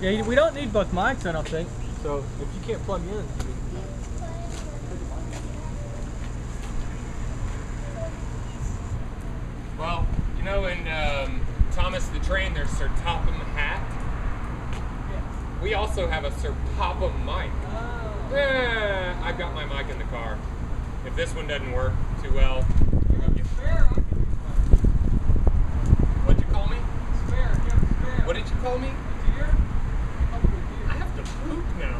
Yeah, we don't need both mics, I don't think. So if you can't plug in, well, you know, in Thomas the Train, there's Sir Topham Hat. Yeah. We also have a Sir Popham mic. Oh. I've got my mic in the car. If this one doesn't work too well, what'd you call me? Spare. What did you call me? I have to poop now.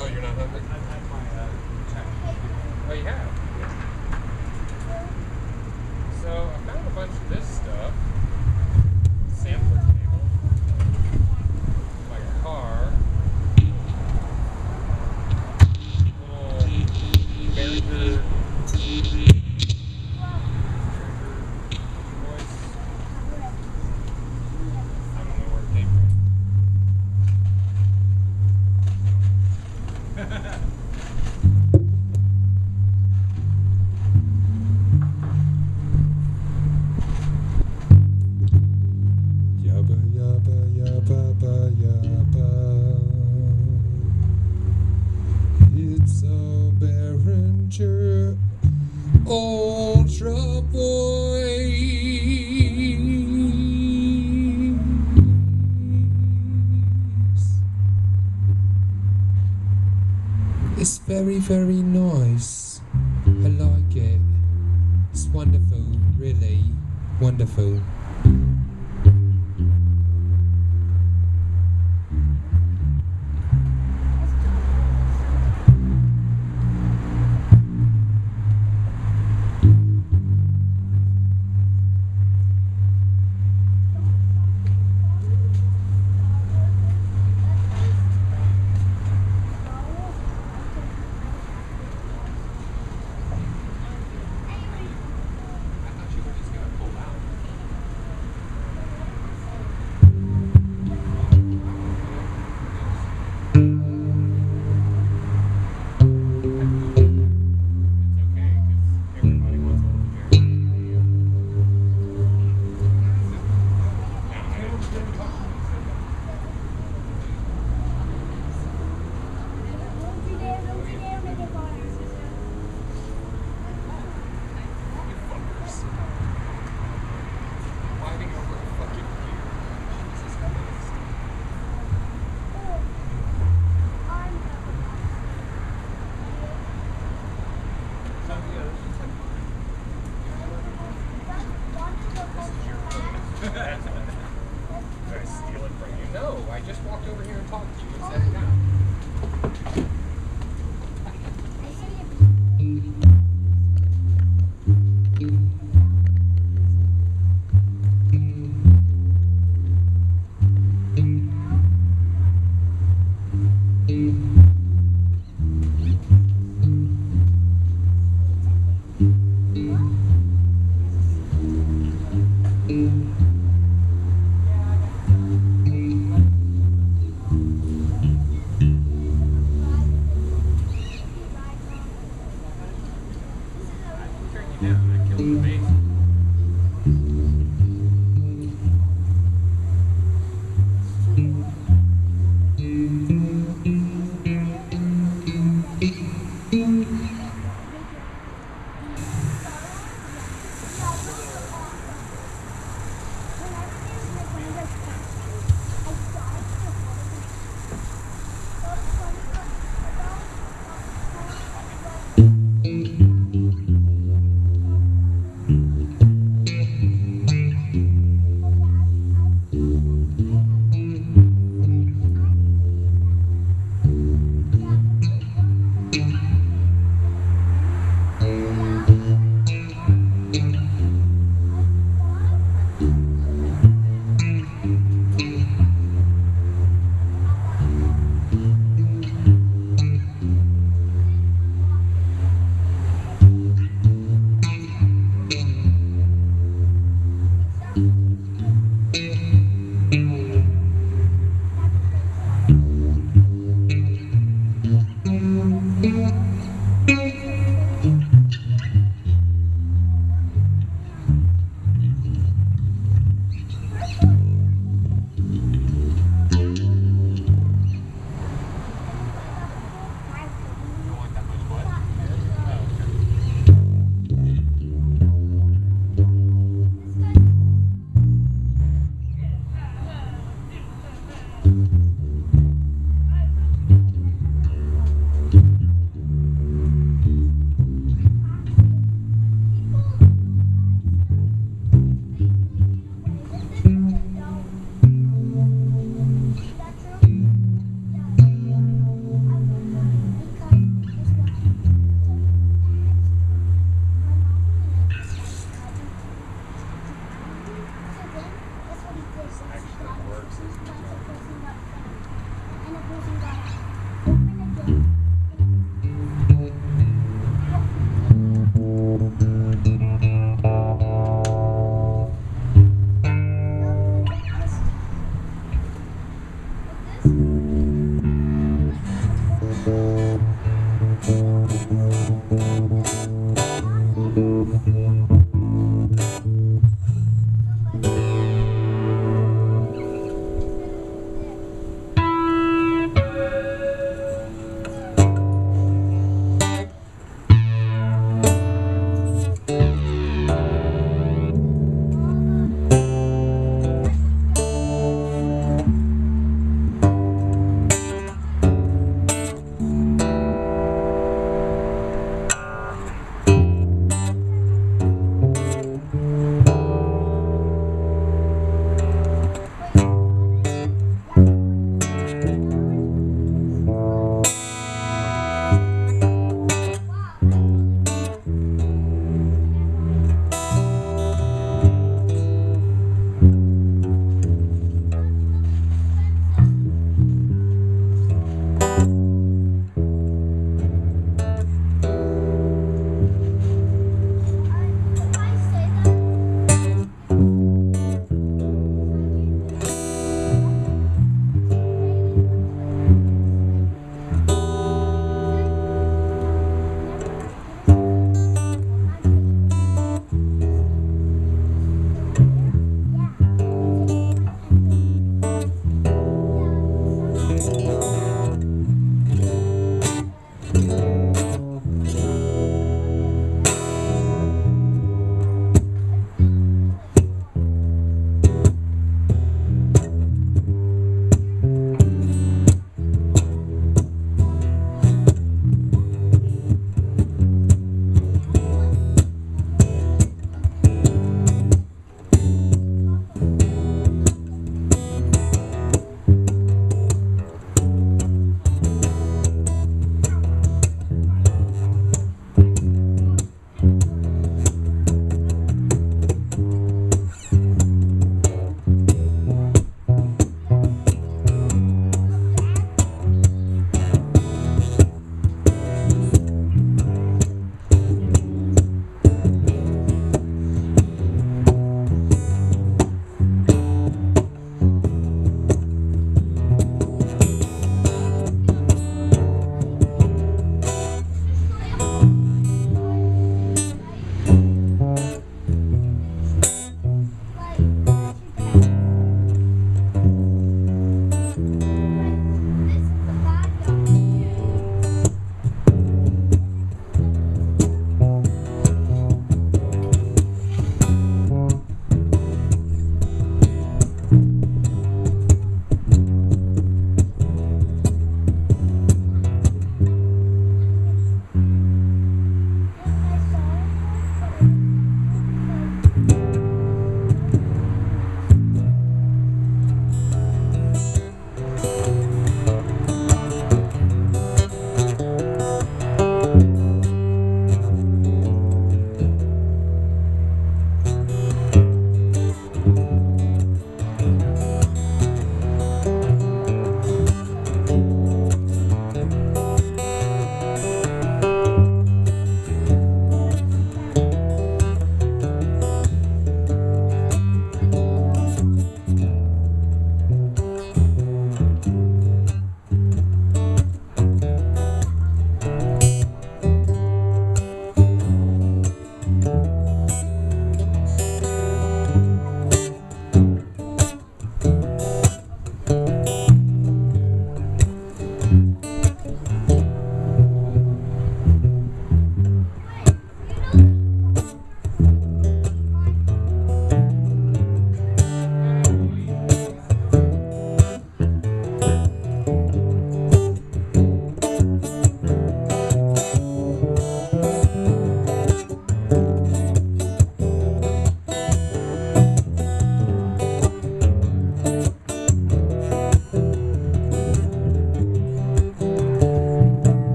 Oh, you're not hungry? I've had my Chinese. Oh, you have? So, I found a bunch of this stuff. Sampler cable. My car. Little Behringer voice. I don't know where it came from. Yabba yabba yabba ba yabba. It's a Behringer Ultra voice. It's very, very nice. I like it. It's wonderful, really wonderful. I thought you were just gonna pull out. It's okay, because everybody wants a little chair. You fuckers. Fighting over a fucking beer. Jesus Christ. Did I steal it from you? No, I just walked over here and talked to you and set it down. Turn you down. I killed the bass.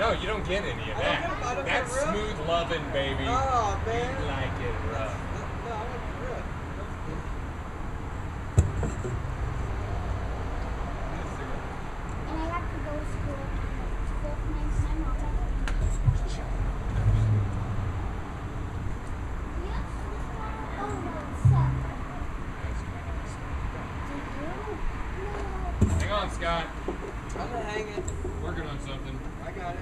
No, you don't get any of that. I don't That's get rough? smooth loving, baby. Oh, man. You like it rough. No, I want the rough. And I have to go to school. School makes my mom have to Yes. Oh, no, it's seven. Do you? No. Hang on, Scott. I'm not hanging. Working on something. I got it.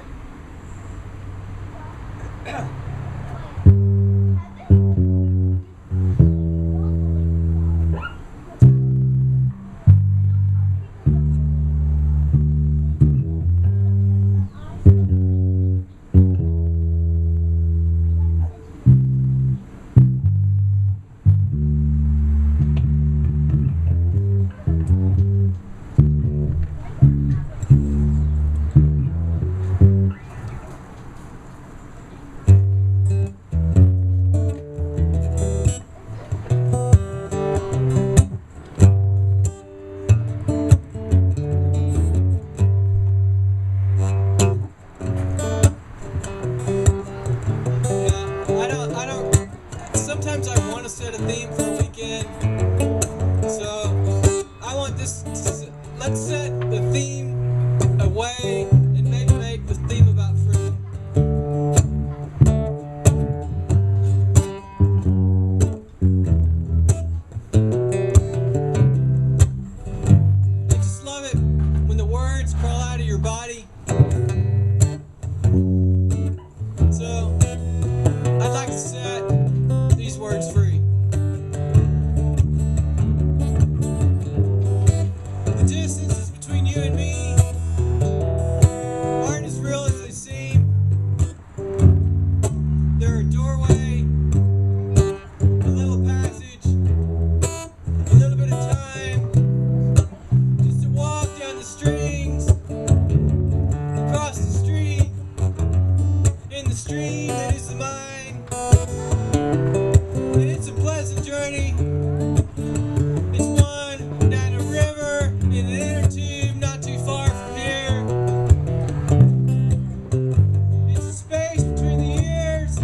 Sometimes I want to set a theme for a weekend. So I want this. Let's set the theme away and maybe make the theme about fruit. I just love it when the words crawl out of your body. So I'd like to set these words free. The distances between you and me aren't as real as they seem. They're a doorway, a little passage, a little bit of time, just to walk down the strings, across the street, in the stream that is the mind. And it's a pleasant journey. It's one down a river in an inner tube not too far from here. It's a space between the years.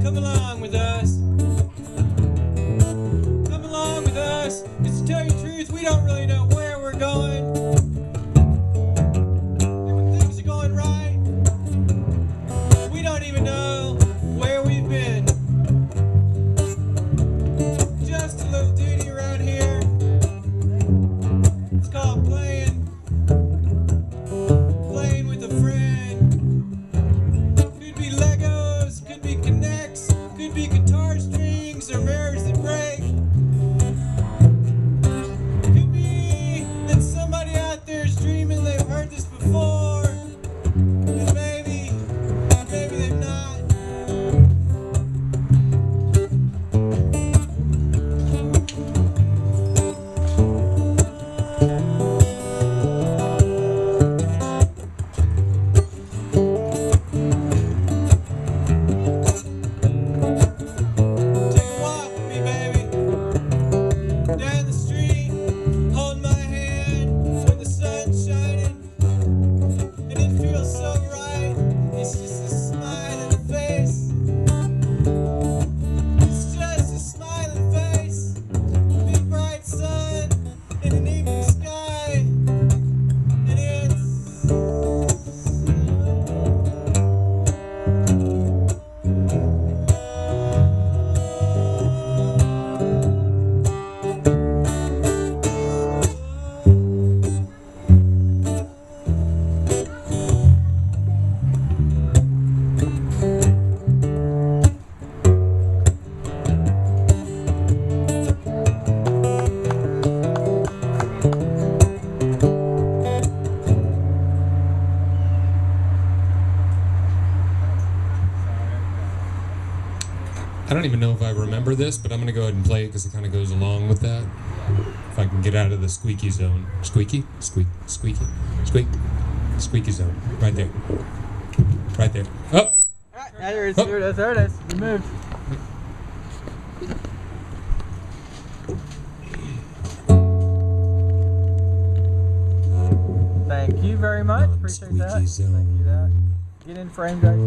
Come along with us. Come along with us. 'Cause to tell you the truth, we don't really know where we're going. And when things are going right, we don't even know where we've been. Just a little duty around here. It's called playing. Playing with a friend. Could be Legos, could be Connects, could be guitar strings or mirrors that break. Could be that somebody out there is dreaming they've heard this before, and maybe they've not. Take a walk with me, baby. Down the street, hold my hand when the sun's shining, and it feels so right. It's just a smiling face. It's just a smiling face. Big bright sun in an evening sky, and it's. I don't even know if I remember this, but I'm going to go ahead and play it because it kind of goes along with that. If I can get out of the squeaky zone. Squeaky? Squeak. Squeaky. Squeak. Squeaky zone. Right there. Right there. Oh! There it is. There it is. Removed. very much. Appreciate that. Non-squeaky zone. Thank you. That. Get in frame, guys.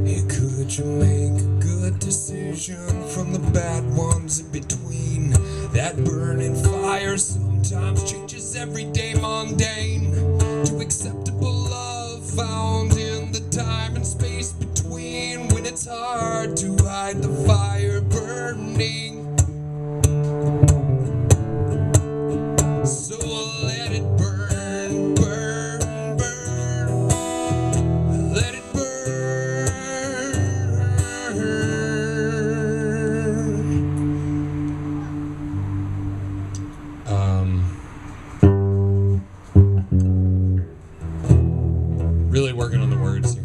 Hey, could you make a good decision from the bad ones in between? That burning fire sometimes changes everyday mundane to acceptable love found in the time and space between, when it's hard to hide the fire burning. So let it burn, burn, burn. Let it burn. Really working on the words here.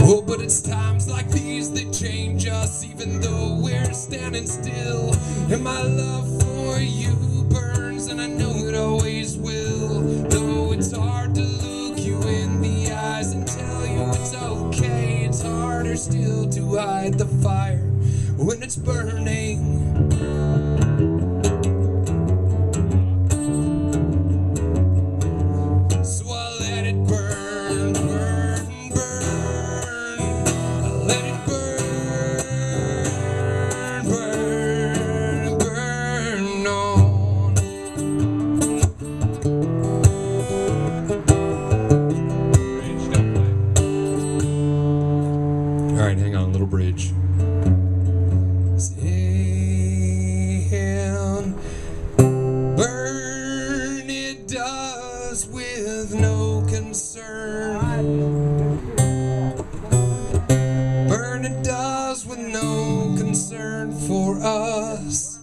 Oh, but it's times like these that change us, even though we're standing still. And my love for you burns, and I know it always will. Though it's hard to look you in the eyes and tell you it's okay, it's harder still to hide the fire when it's burning. So I let it burn, burn, burn. I let it burn, burn, burn on. Bridge, don't play. All right, hang on, little bridge. And burn it does with no concern. Burn it does with no concern for us.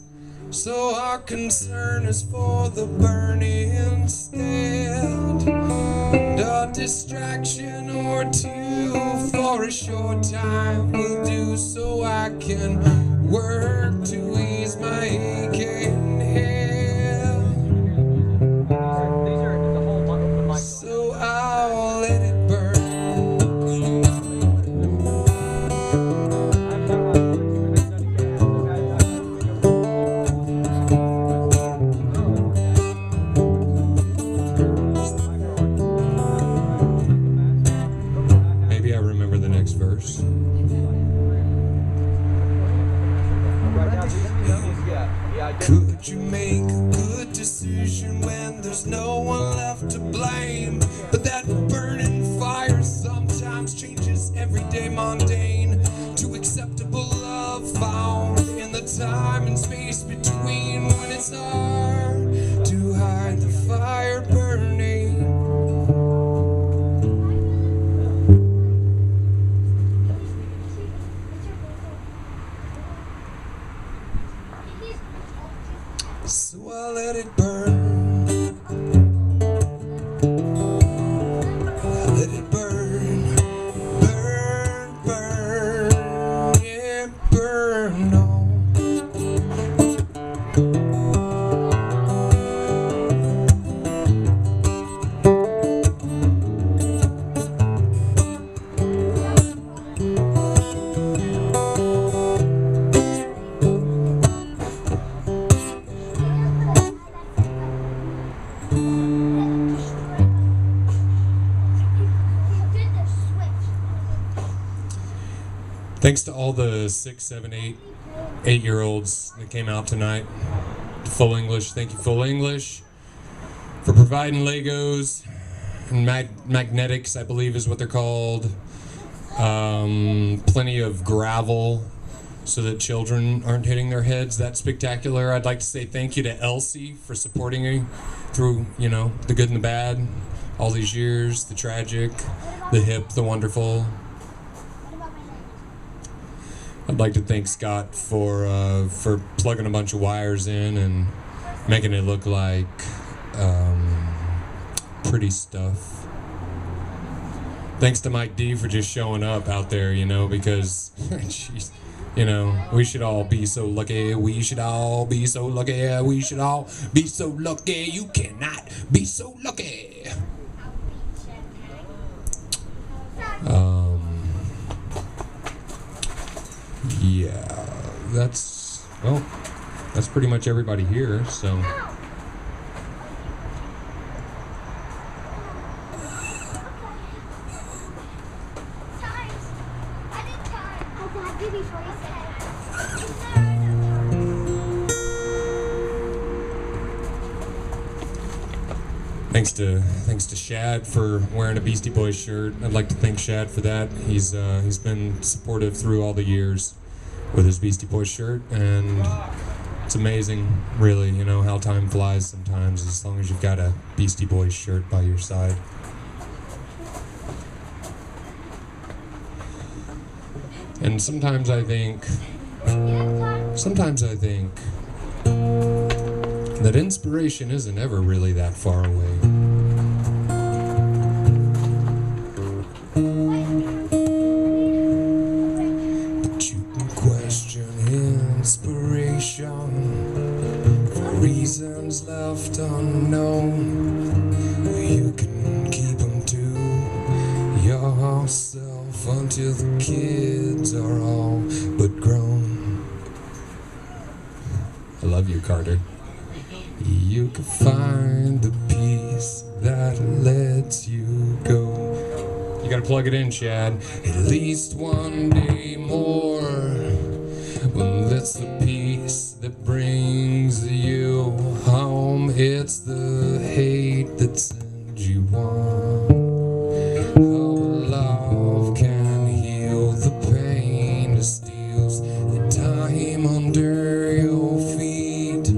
So our concern is for the burning instead. And a distraction or two for a short time will do, so I can work to ease my aching head. These are the whole mic. So I'll let it burn. Maybe I remember the next verse. Could you make a good decision when there's no one left to blame? But that burning fire sometimes changes everyday mundane to acceptable love found in the time and space between, when it's hard to hide the fire burning. So I let it burn. I let it burn. Burn, burn. Yeah, burn on. Thanks to all the 6, 7, 8-year-olds that came out tonight. Full English, thank you, Full English, for providing Legos and magnetics, I believe is what they're called. Plenty of gravel so that children aren't hitting their heads. That's spectacular. I'd like to say thank you to Elsie for supporting me through, the good and the bad, all these years, the tragic, the hip, the wonderful. I'd like to thank Scott for plugging a bunch of wires in and making it look like pretty stuff. Thanks to Mike D for just showing up out there, because jeez, we should all be so lucky. We should all be so lucky. We should all be so lucky. You cannot be so lucky. Yeah, that's pretty much everybody here, so. Thanks to Shad for wearing a Beastie Boys shirt. I'd like to thank Shad for that. He's been supportive through all the years with his Beastie Boys shirt, and it's amazing, really, how time flies sometimes as long as you've got a Beastie Boys shirt by your side. And sometimes I think that inspiration isn't ever really that far away. But you can question inspiration for reasons left unknown. You can keep them to yourself until the kids are all but grown. I love you, Carter. You can find the peace that lets you go. You gotta plug it in, Shad. At least one day more. Well, that's the peace that brings you home. It's the hate that sends you on. Oh, love can heal the pain that steals the time under your feet.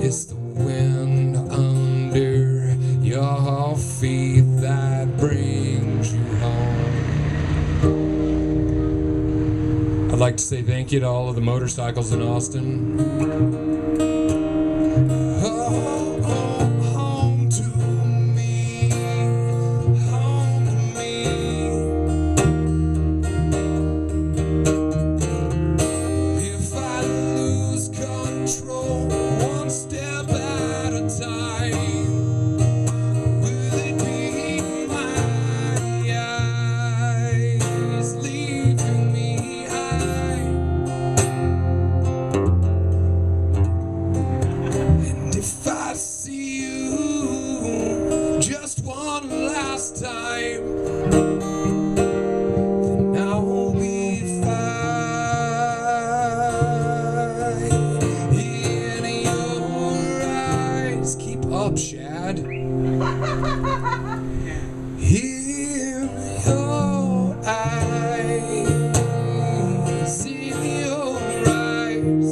It's the wind under your feet that brings you home. I'd like to say thank you to all of the motorcycles in Austin. Home to me, home to me. If I lose control one step at a time, will it be my eyes leaving me high? And if I see you just one last time, then I'll be fine. In your eyes, keep up, Shad. In your eyes, in your eyes.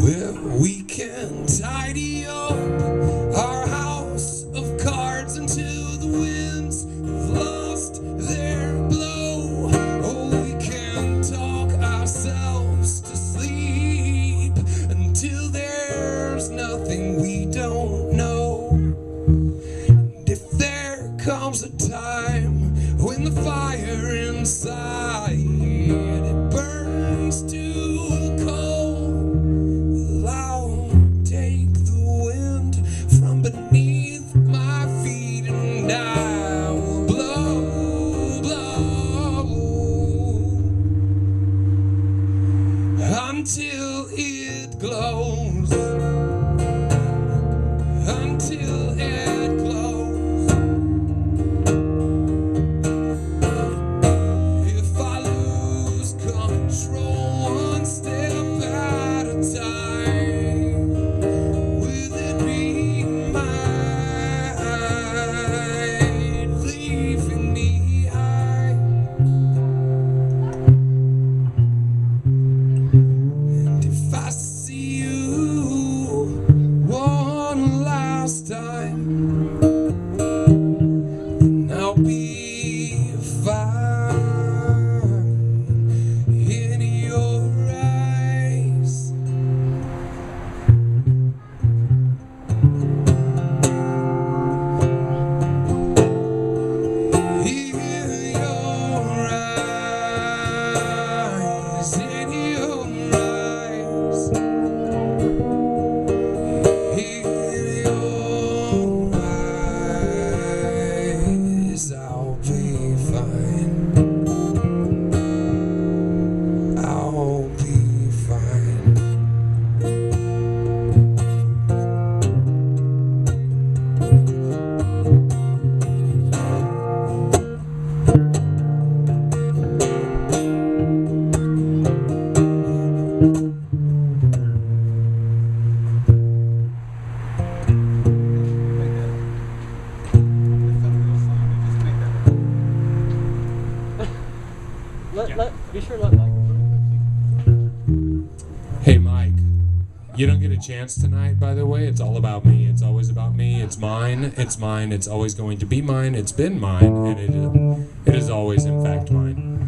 Well, we can tidy up our house of cards until the winds have lost their blow. Oh, we can talk ourselves to sleep until there's nothing we don't know. And if there comes a time when the fire inside it burns to a coal, well, I'll take the wind from beneath my feet and I will blow, blow until it glows, until it glows. If I lose control one step at a time, will it be mine, leaving me high? And if I see you one last time, then I'll be fine. In your eyes. In your eyes. In your eyes. In Be sure to let Mike approve. Hey, Mike. You don't get a chance tonight, by the way. It's all about me. It's always about me. It's mine. It's mine. It's always going to be mine. It's been mine. And it is always, in fact, mine.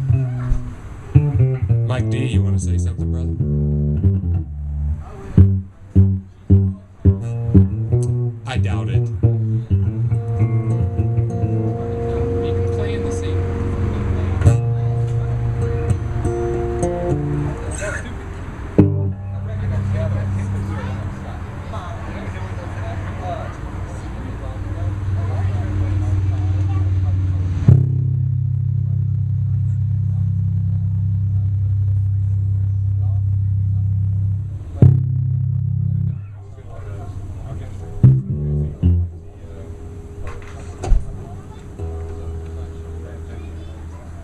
Mike D, you want to say something, brother? I doubt it. You can play in the scene.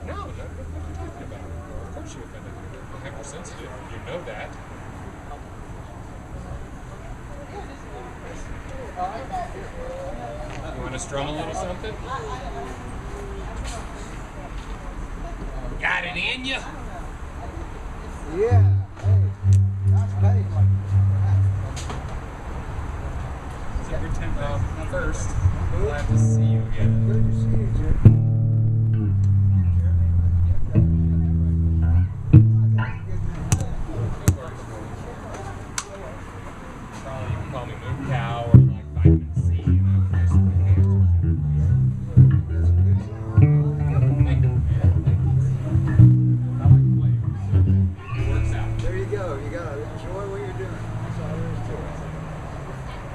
No, what are you talking about? Of course you offended me. I'm hypersensitive. You know that. You want to strum a little something? Got it in you? Yeah. Hey. Nice pace. First, glad to see you again. Good to see you, Jerry. Probably you can call me Moon Cow or like Vitamin C, you know. Just thank you. I like flavors. It works out. There you go. You gotta enjoy what you're doing. That's all there is to it.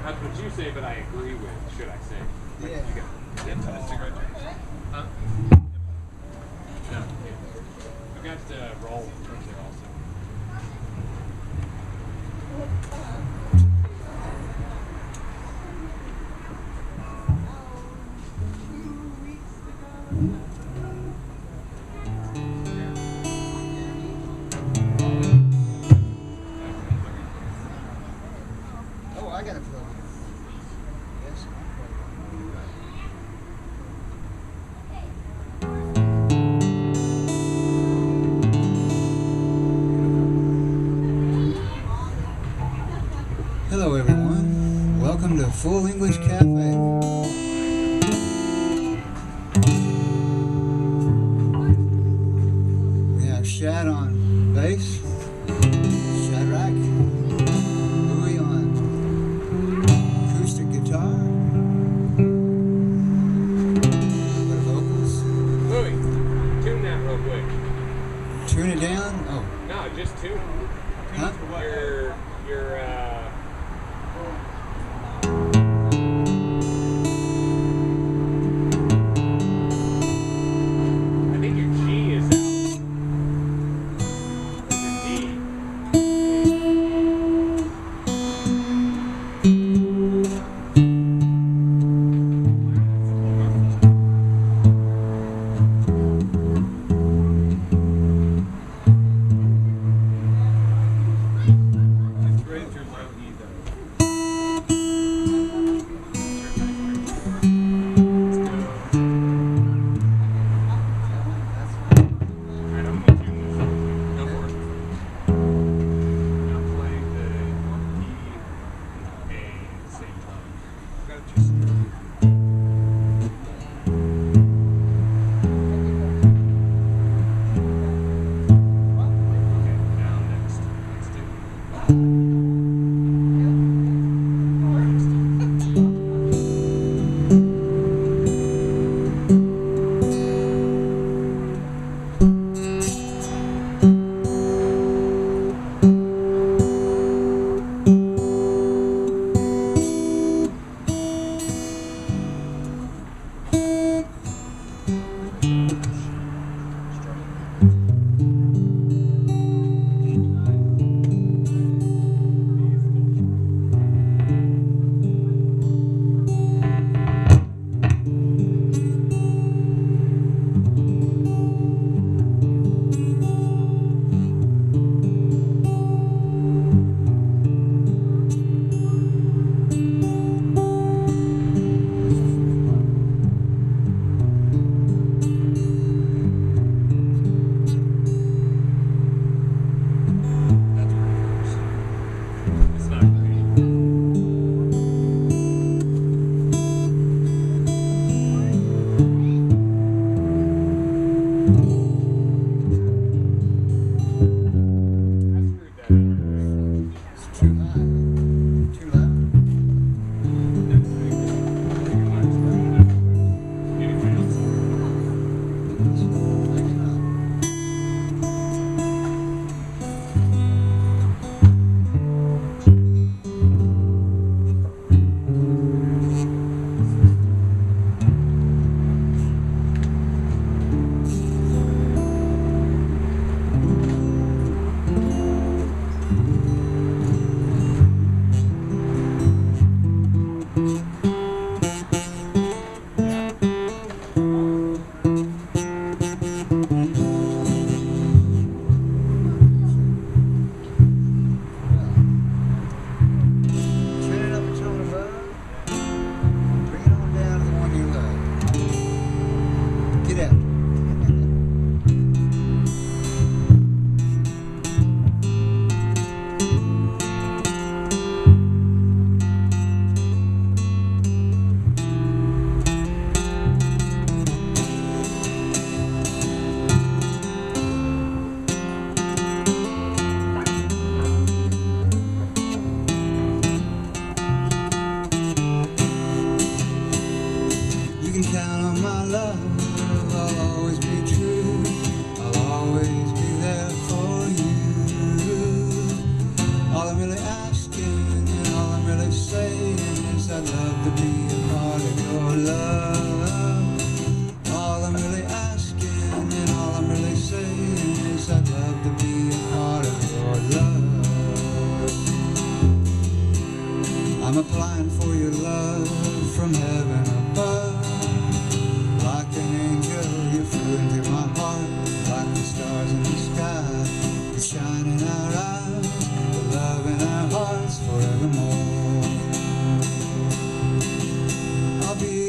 That's what you say, but I agree with, should I say. Yeah. You got a cigarette? Huh? No. I got roll right there also. Oh, I gotta plug in. Yes. Hello, everyone. Welcome to Full English Cafe. We have Shad on bass, Shadrach, Louie on acoustic guitar, the vocals. Louie, tune that real quick. Turn it down. Oh, No, just tune. huh? Your I think your G is out. Your D.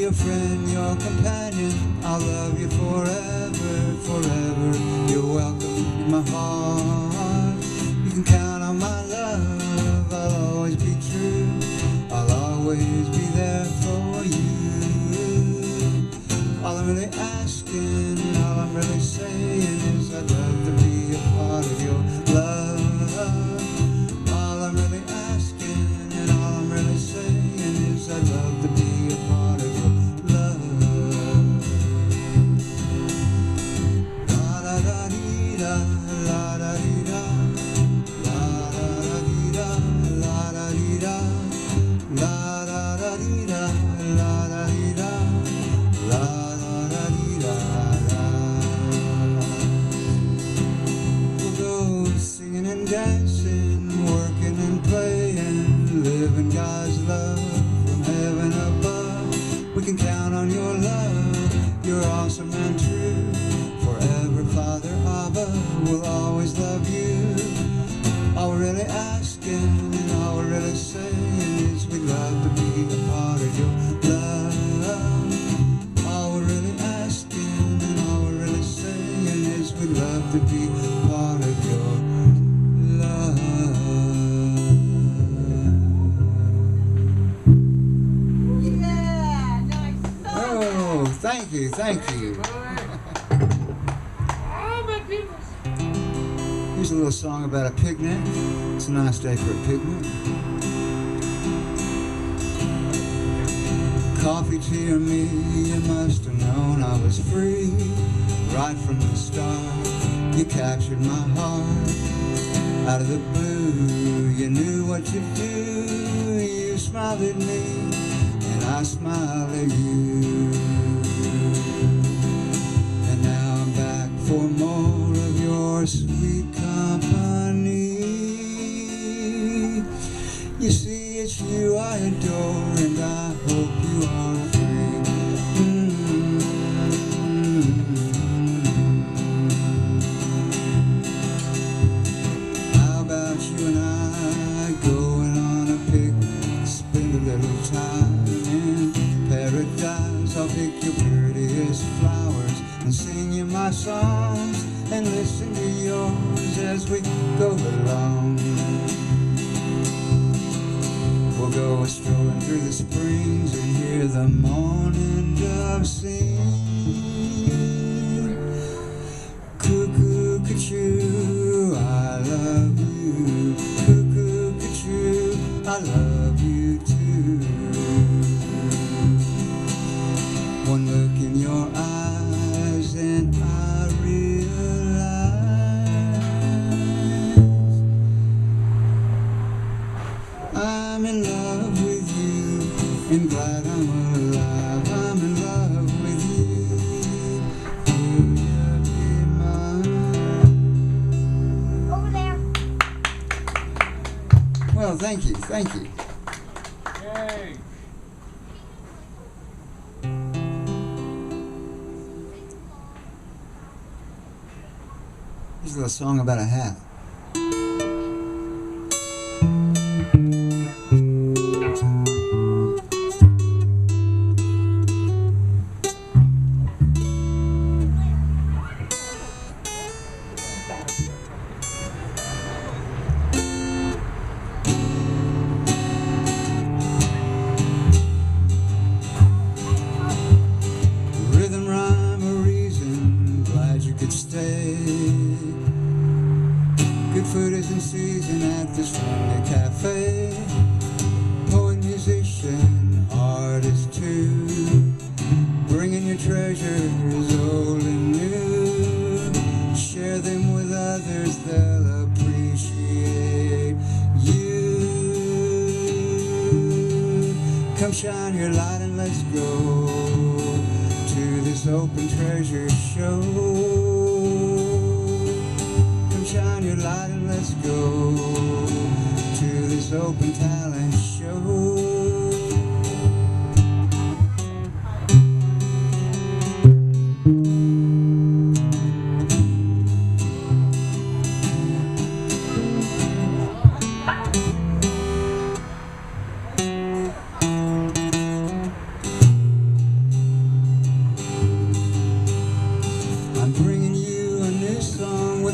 your friend, your companion. I'll love you forever, forever. You're welcome in my heart. You can count on my love. I'll always be true. I'll always be there for you. All I'm really asking, all I'm really saying is I'd love to be a part of your love. All I'm really asking and all I'm really saying is I'd love to be a part of your love. La da da dee da, la da dee da, la da da dee da, la da dee da, la da da dee da, la da dee da, la da da dee da da. We'll go singing and dancing, working and playing, living God's love from heaven above. We can count on your love, you're awesome and true. Forever, Father Abba, we'll always love you. All we're really asking and all we're really saying is we'd love to be a part of your love. All we're really asking and all we're really saying is we'd love to be a part of your love. Yeah, nice song. Oh, thank you, thank you. Oh my goodness. Here's a little song about a picnic. It's a nice day for a picnic. Coffee, tea, or me, you must have known I was free. Right from the start, you captured my heart. Out of the blue, you knew what to do. You smiled at me, and I smiled at you. And now I'm back for more of your sweet company. You see, it's you I adore, and I hope you are free. How about you and I going on a picnic, spend a little time in paradise? I'll pick your prettiest flowers and sing you my songs and listen to yours as we go along. We'll go strolling through the springs and hear the morning doves sing. Cuckoo, cuckoo, I love you. Cuckoo, cuckoo, I love you too. One look in your eyes and I realize I'm in love with you and glad I'm alive. I'm in love with you. Will you be mine? Over there. Well, thank you, thank you. Yay. Here's a little song about a hat. Rhythm, rhyme, or reason, glad you could stay. Good food is in season at this friendly cafe. Poet, musician, artist too, bringing your treasures old and new. Share them with others, they'll appreciate you. Come shine your light and let's go to this open treasure show. Come shine your light and let's go to this open talent show.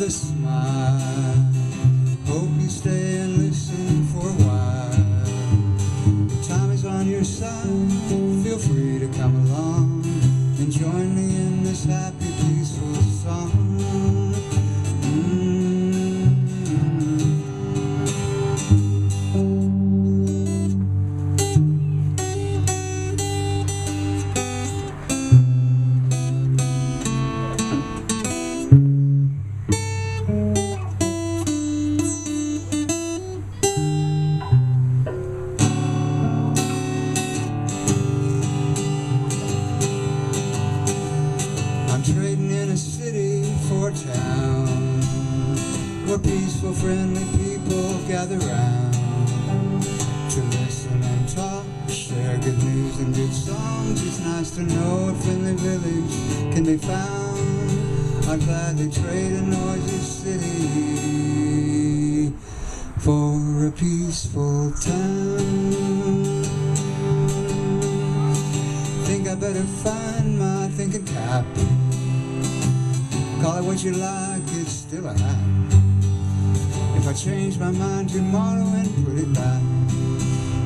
a smile. Hope you stay and listen for a while. If time is on your side, feel free to come along and join me in this happy, peaceful song. Trading in a city for a town where peaceful, friendly people gather round to listen and talk, share good news and good songs. It's nice to know a friendly village can be found. I'd gladly trade a noisy city for a peaceful town. Think I better find my thinking cap. Call it what you like, it's still a hat. If I change my mind tomorrow and put it back,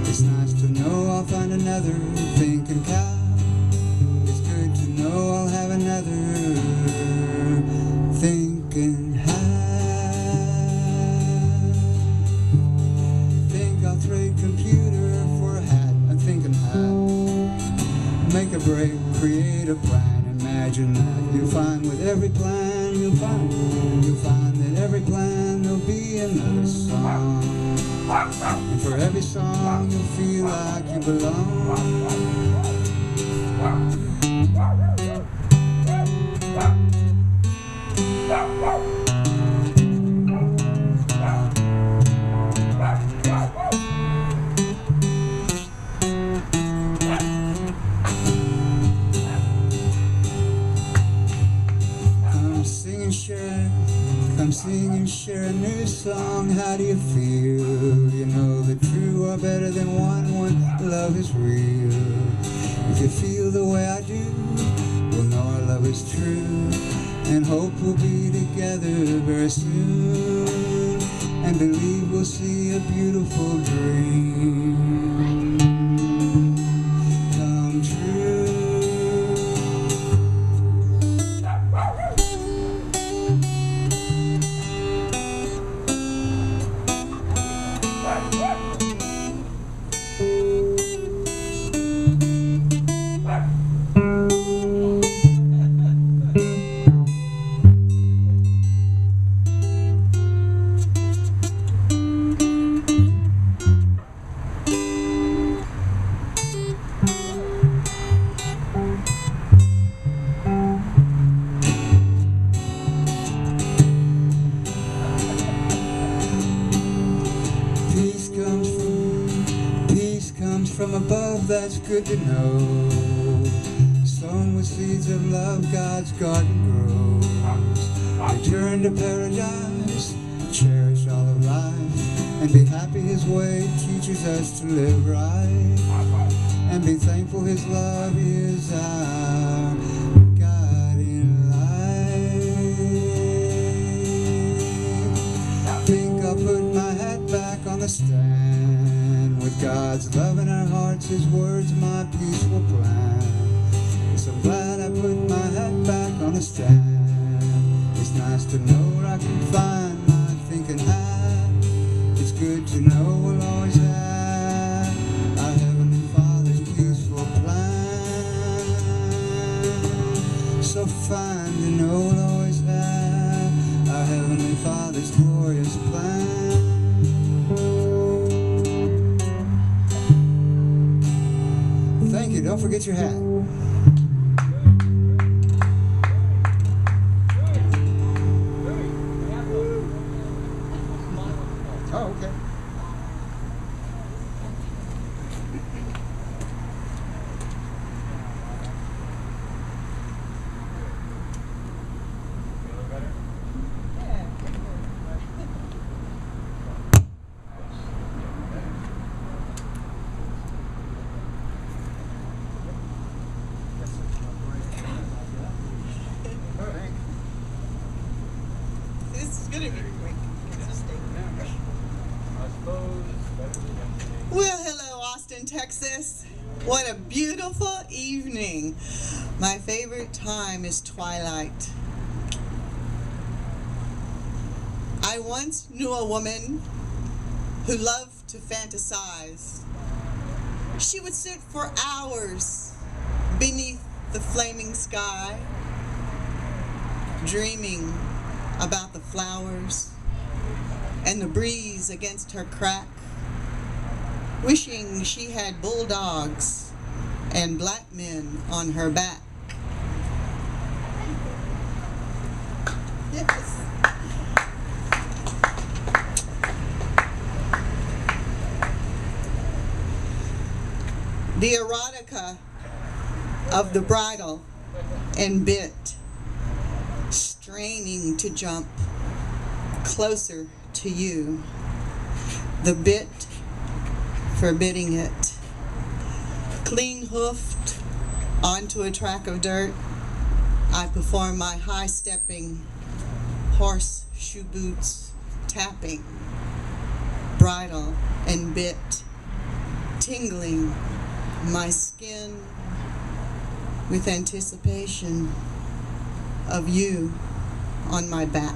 it's nice to know I'll find another thinking cap. It's good to know I'll have another thinking hat. Think I'll trade computer for a hat, a thinking hat. Make a break, create a plan. Imagine that you'll find with every plan you'll find that every plan there'll be another song, and for every song you'll feel like you belong. Come sing and share a new song. How do you feel? You know that two are better than one when love is real. If you feel the way I do, we'll know our love is true, and hope we'll be together very soon, and believe we'll see a beautiful dream come true. From above, that's good to know. Sown with seeds of love, God's garden grows. Return to paradise, cherish all of life, and be happy His way teaches us to live right, and be thankful His love is our guiding light. Think I'll put my hat back on the stand. With God's love in our hearts, His words, my peaceful plan. So glad I put my hat back on the stand. It's nice to know where I can find my thinking hat. It's good to know we'll always have our Heavenly Father's peaceful plan. So fine to know we'll always have our Heavenly Father's glorious plan. Thank you. Don't forget your hat. Oh, okay. beautiful evening. My favorite time is twilight. I once knew a woman who loved to fantasize. She would sit for hours beneath the flaming sky, dreaming about the flowers and the breeze against her crack, wishing she had bulldogs and black men on her back. Yes. The erotica of the bridle and bit, straining to jump closer to you, the bit forbidding it. Clean hoofed onto a track of dirt, I perform my high-stepping horseshoe boots, tapping, bridle and bit, tingling my skin with anticipation of you on my back.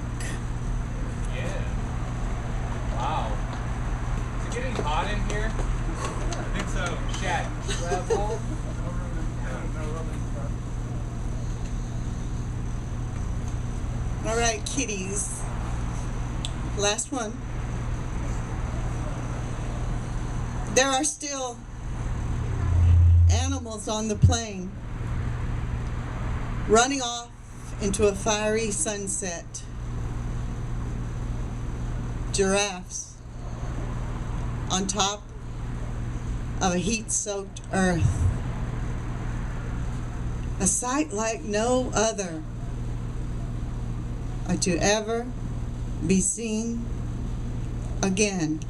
Yeah. Wow. Is it getting hot in here? I think so. Shad, grab hold. All right, kitties. Last one. There are still animals on the plain, running off into a fiery sunset. Giraffes on top of a heat-soaked earth. A sight like no other are to ever be seen again.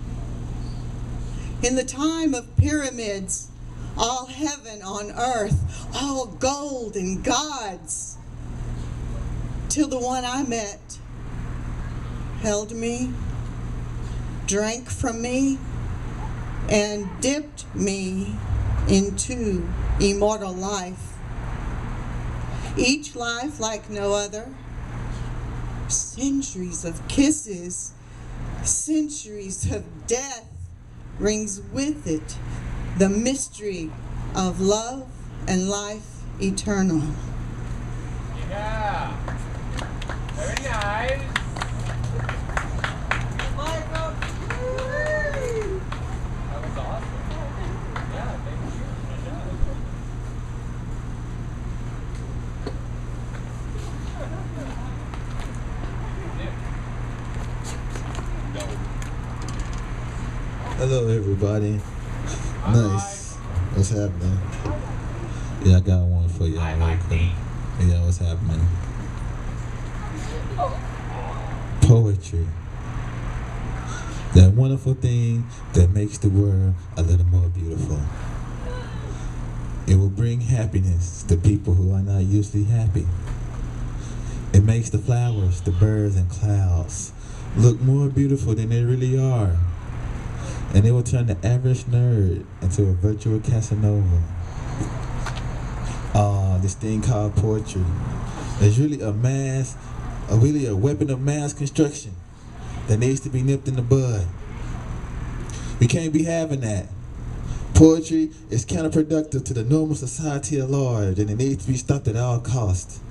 In the time of pyramids, all heaven on earth, all gold and gods, till the one I met held me, drank from me, and dipped me into immortal life. Each life like no other, centuries of kisses, centuries of death brings with it the mystery of love and life eternal. Yeah. Very nice. Michael. That was awesome. Yeah, thank you. Hello, everybody. Hi, Nice. What's happening? Yeah, I got one for y'all. Hi, real Mike quick. D. Yeah, what's happening? Poetry. That wonderful thing that makes the world a little more beautiful. It will bring happiness to people who are not usually happy. It makes the flowers, the birds, and clouds look more beautiful than they really are. And it will turn the average nerd into a virtual Casanova. This thing called poetry is really a weapon of mass construction that needs to be nipped in the bud. We can't be having that. Poetry is counterproductive to the normal society at large, and it needs to be stopped at all costs.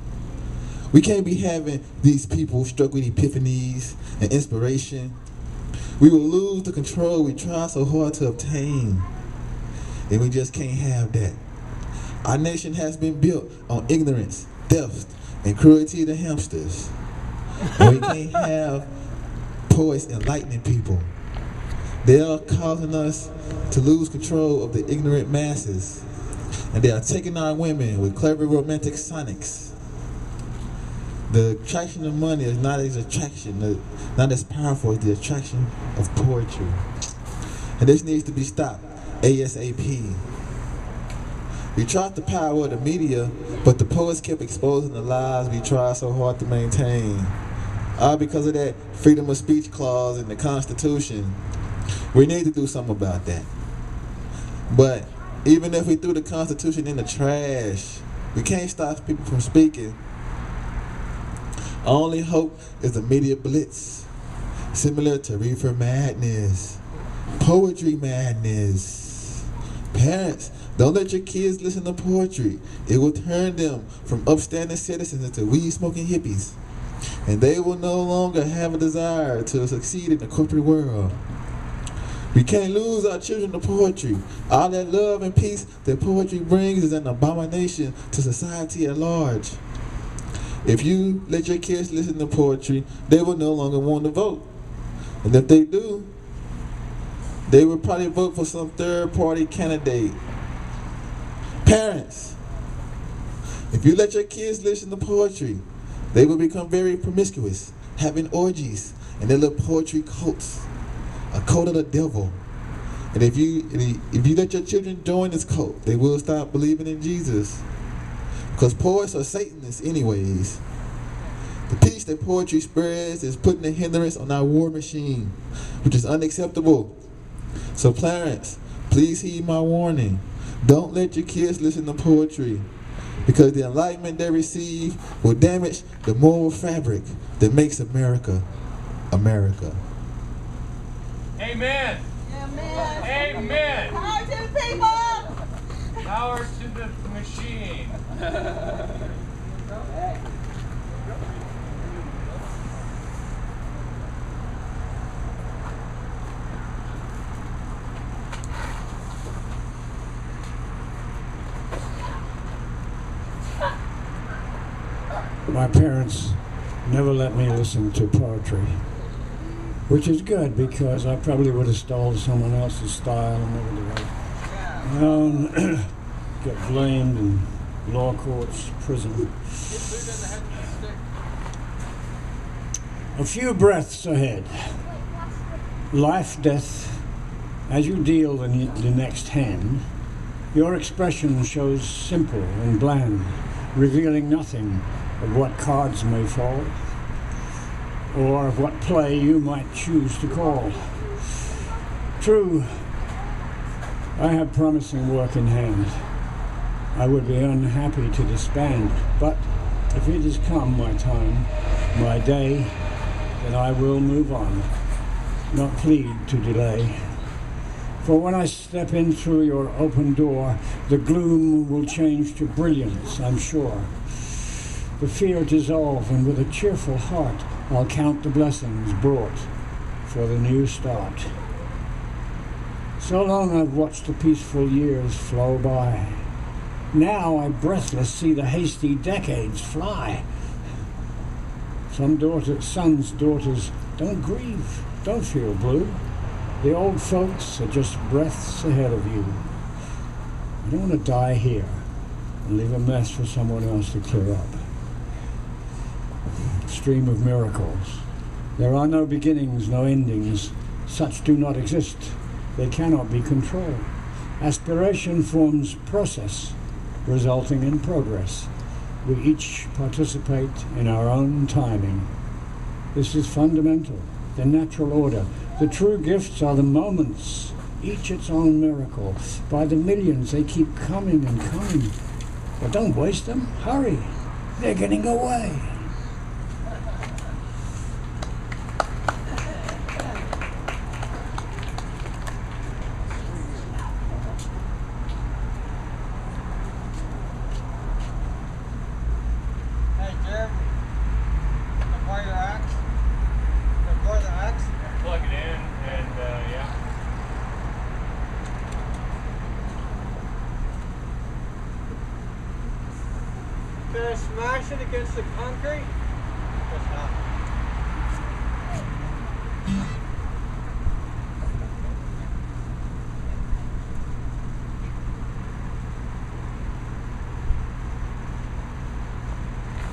We can't be having these people struck with epiphanies and inspiration. We will lose the control we try so hard to obtain, and we just can't have that. Our nation has been built on ignorance, theft, and cruelty to hamsters. And we can't have poets enlightening people. They are causing us to lose control of the ignorant masses, and they are taking our women with clever romantic sonics. The attraction of money is not as powerful as the attraction of poetry. And this needs to be stopped ASAP. We tried the power of the media, but the poets kept exposing the lies we tried so hard to maintain. All because of that freedom of speech clause in the Constitution. We need to do something about that. But Even if we threw the Constitution in the trash, we can't stop people from speaking. Our only hope is the media blitz, similar to reefer madness, poetry madness. Parents, don't let your kids listen to poetry. It will turn them from upstanding citizens into weed-smoking hippies, and they will no longer have a desire to succeed in the corporate world. We can't lose our children to poetry. All that love and peace that poetry brings is an abomination to society at large. If you let your kids listen to poetry, they will no longer want to vote. And if they do, they will probably vote for some third-party candidate. Parents, if you let your kids listen to poetry, they will become very promiscuous, having orgies and their little poetry cults. A cult of the devil. And if you let your children join this cult, they will stop believing in Jesus. Because poets are Satanists anyways. The peace that poetry spreads is putting a hindrance on our war machine, which is unacceptable. So parents, please heed my warning. Don't let your kids listen to poetry, because the enlightenment they receive will damage the moral fabric that makes America, America. Amen. Amen. Amen. Power to the people. Power to the machine. My parents never let me listen to poetry, which is good because I probably would have stolen someone else's style and never developed my own. Get blamed in law courts, prison. A few breaths ahead. Life, death. As you deal the next hand, your expression shows simple and bland, revealing nothing of what cards may fall, or of what play you might choose to call. True, I have promising work in hand. I would be unhappy to disband, but if it has come my time, my day, then I will move on, not plead to delay. For when I step in through your open door, the gloom will change to brilliance, I'm sure. The fear dissolve, and with a cheerful heart, I'll count the blessings brought for the new start. So long I've watched the peaceful years flow by. Now I breathless see the hasty decades fly. Some sons, daughters, don't grieve, don't feel blue. The old folks are just breaths ahead of you. I don't want to die here and leave a mess for someone else to clear up. Stream of miracles. There are no beginnings, no endings. Such do not exist. They cannot be controlled. Aspiration forms process, resulting in progress. We each participate in our own timing. This is fundamental, the natural order. The true gifts are the moments, each its own miracle. By the millions, they keep coming and coming. But don't waste them. Hurry. They're getting away. Hey, Jeremy. Before your axe? Before the axe? Plug it in and yeah. Can I smash it against the concrete? Guess not.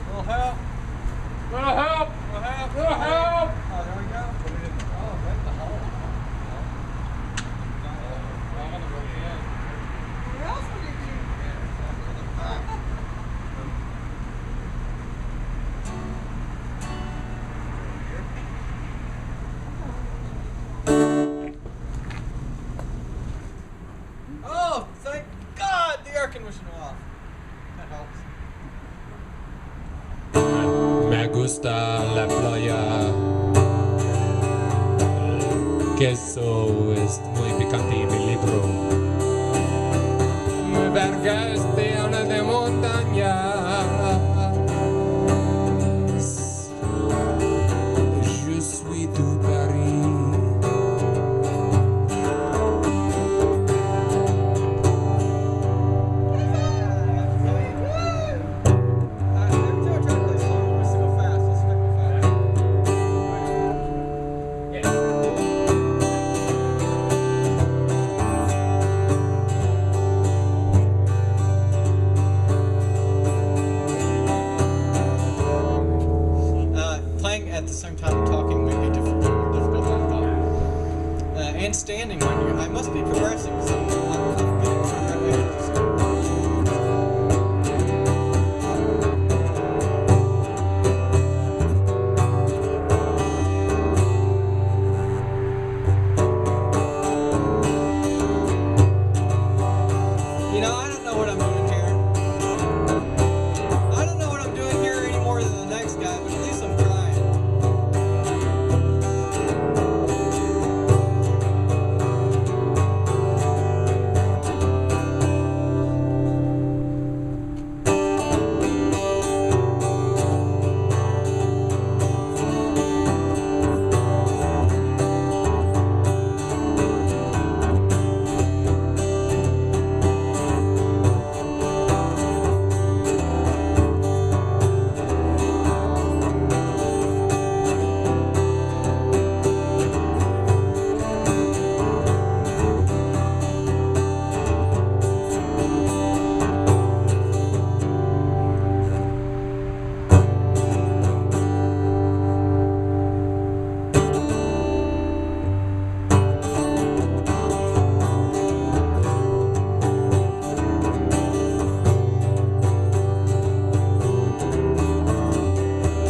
Little help. Little help! Little help. Little help! Oh, there we go. Oh, right the hole. Where else would it be? Oh, thank gusta la playa. Queso es muy picante en mi libro. Me vergas de una de montaña. Je suis de Paris. Playing at the same time talking may be difficult than I thought. And standing on you. I must be progressing. So I'm getting further ahead. You know, I don't know what I'm doing here. I don't know what I'm doing here any more than the next guy, but at least I'm trying.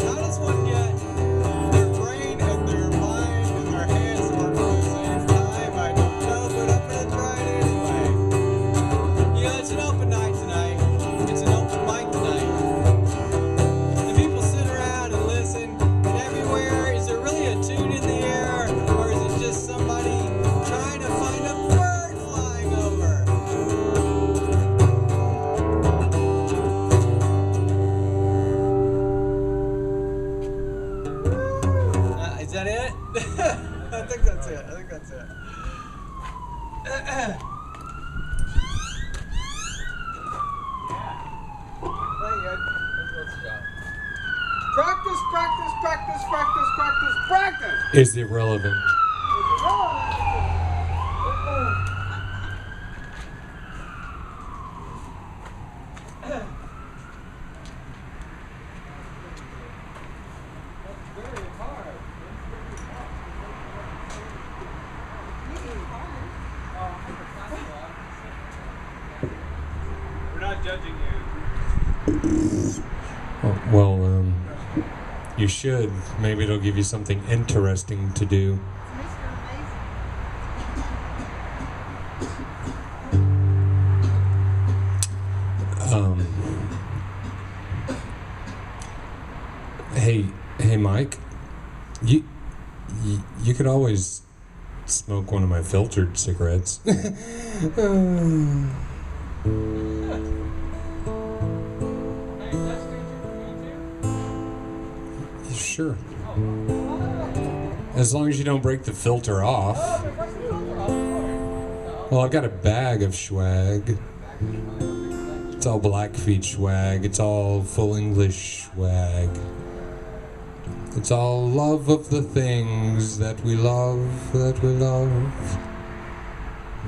How does one get their brain and their mind and their hands working at the same time? I don't know, but I'm gonna try it anyway. You know, it's an open night tonight. It's an open mic tonight. And people sit around and listen, and everywhere, is there really a tune in the air, or is it just somebody trying to find a bird flying over? Is that it? I think that's it. I think that's it. Practice, practice, practice, practice, practice, practice. Is irrelevant. We're not judging you. Well, you should. Maybe it'll give you something interesting to do. Hey, Mike. You could always smoke one of my filtered cigarettes. Sure. As long as you don't break the filter off. Well, I've got a bag of swag. It's all Blackfeet swag. It's all full English swag. It's all love of the things that we love, that we love.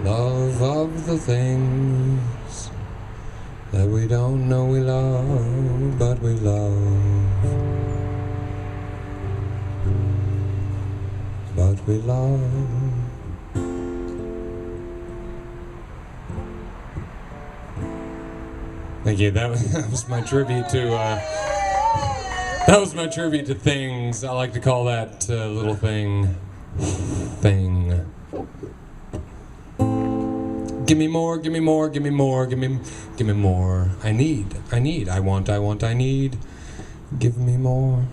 Love of the things that we don't know we love, but we love. But we love. Thank you. That was my tribute to. That was my tribute to things. I like to call that little thing. Give me more. Give me more. Give me more. Give me more. I need. I want. I need. Give me more.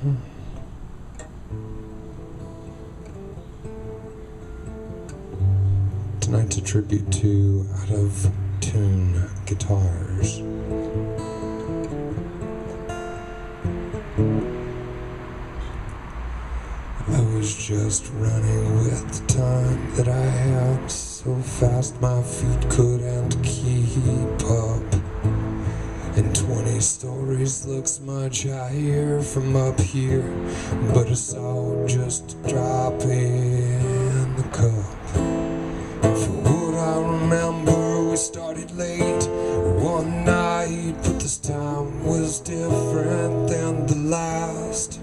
Tonight's a tribute to out-of-tune guitars. I was just running with the time that I had, so fast my feet couldn't keep up. And 20 stories looks much higher from up here, but it's all just a drop in the cup. And for what I remember, we started late one night, but this time was different than the last.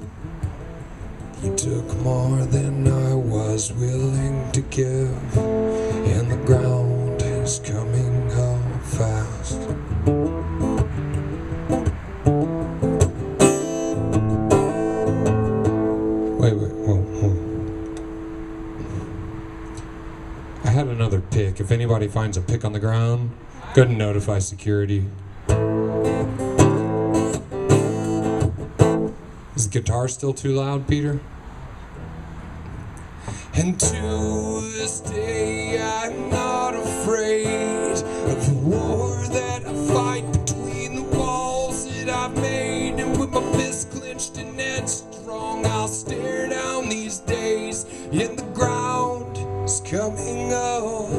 You took more than I was willing to give, and the ground is coming up fast. Whoa. I had another pick. If anybody finds a pick on the ground, go ahead and notify security. Is the guitar still too loud, Peter? And to this day I'm not afraid of the war that I fight between the walls that I've made. And with my fist clenched and headstrong, I'll stare down these days, and the ground is coming up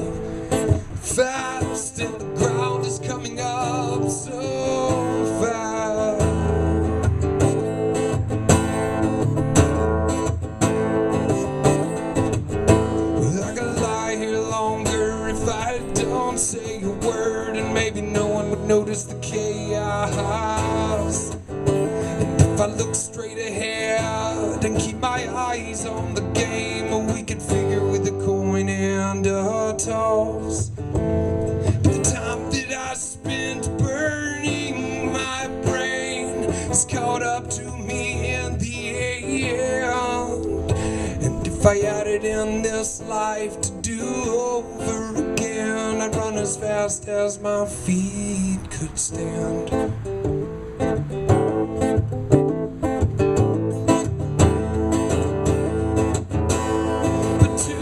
fast, and the ground is coming up so fast. Say a word and maybe no one would notice the chaos. And if I look straight ahead and keep my eyes on the game, we could figure with a coin and a toss. But the time that I spent burning my brain is caught up to me in the end. And if I had it in this life to do over again, I'd run as fast as my feet could stand. But to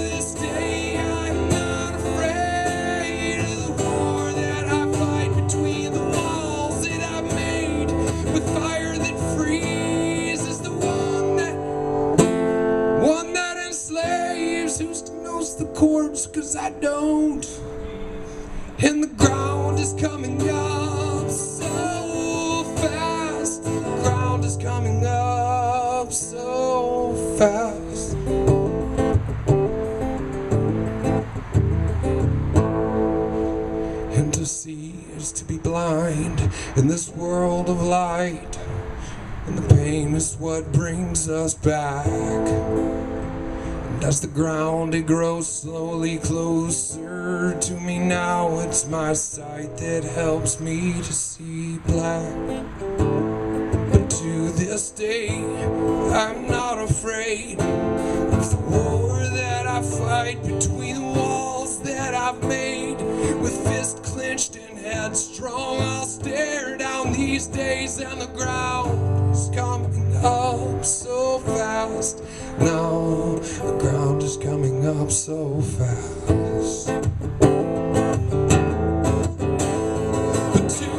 this day I'm not afraid of the war that I fight between the walls that I've made. With fire that freezes, the one that enslaves. Who still knows the chords? 'Cause I don't. And the ground is coming up so fast. The ground is coming up so fast. And to see is to be blind in this world of light, and the pain is what brings us back. As the ground, it grows slowly closer to me now. It's my sight that helps me to see black. But to this day, I'm not afraid of the war that I fight between the walls that I've made. With fist clenched and headstrong, I'll stare down these days, and the ground is coming up so fast. Now the ground is coming up so fast. But to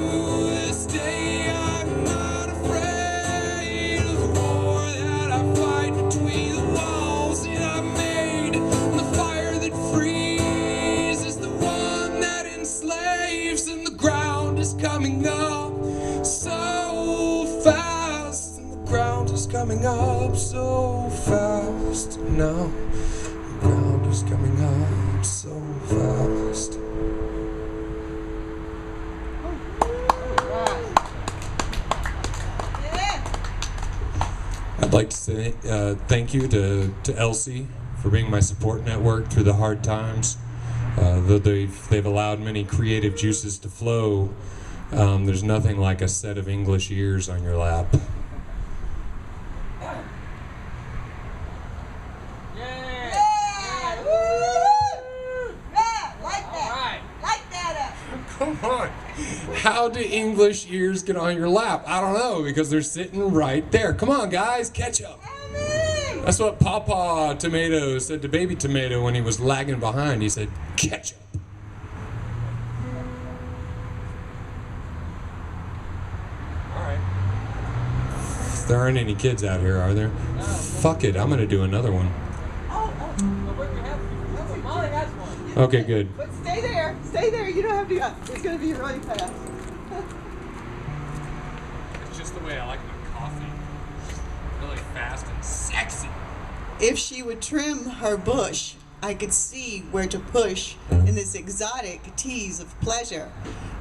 this day I'm not afraid of the war that I fight between the walls that I've made. And the fire that freezes, the one that enslaves, and the ground is coming up so fast. And the ground is coming up so fast. Now the ground is coming up so fast. I'd like to say thank you to Elsie for being my support network through the hard times. Though they've allowed many creative juices to flow, there's nothing like a set of English ears on your lap. Come on. How do English ears get on your lap? I don't know, because they're sitting right there. Come on, guys, catch up. That's what Papa Tomato said to Baby Tomato when he was lagging behind. He said, ketchup. All right. There aren't any kids out here, are there? Fuck it, I'm gonna do another one. Molly has one. Okay, good. But stay there. Stay there. You don't have to go. It's going to be really fast. It's just the way I like my coffee. Really fast and sexy. If she would trim her bush, I could see where to push in this exotic tease of pleasure.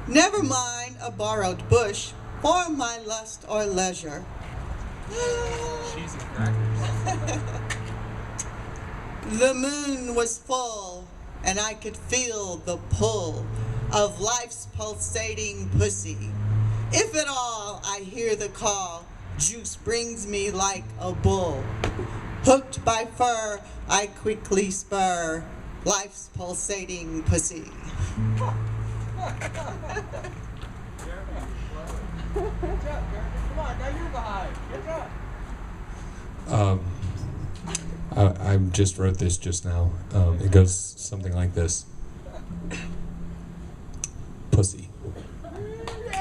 Never mind a borrowed bush for my lust or leisure. Cheese and crackers. The moon was full, and I could feel the pull of life's pulsating pussy. If at all I hear the call, juice brings me like a bull. Hooked by fur, I quickly spur life's pulsating pussy. Good job, Jeremy. Come on, now you're behind. Good job. I just wrote this just now. It goes something like this. Pussy.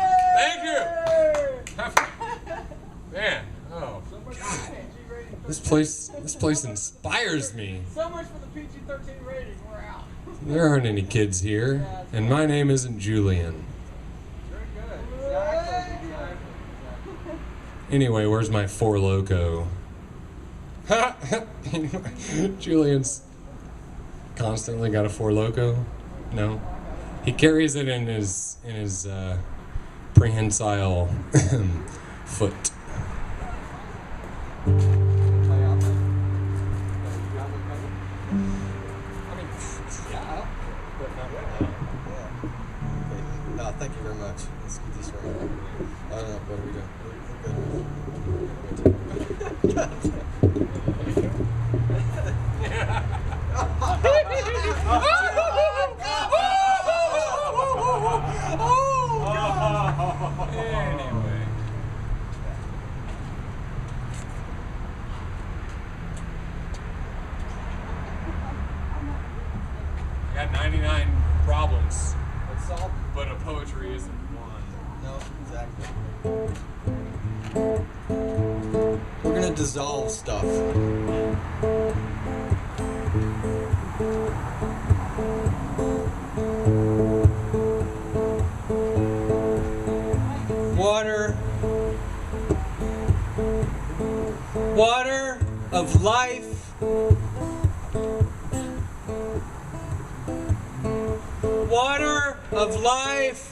Thank you. Man, oh God, this place inspires me. So much for the PG-13 rating. We're out. There aren't any kids here, and my name isn't Julian. Very good. Exactly. Anyway, where's my Four Loko? Julian's constantly got a Four Loko. No, he carries it in his prehensile foot. No, thank you very much. Let's get this right. I don't know, what are we doing? Anyway. I got 99 problems, but a poetry isn't one. No, exactly. We're gonna dissolve stuff. Water of life. Water of life.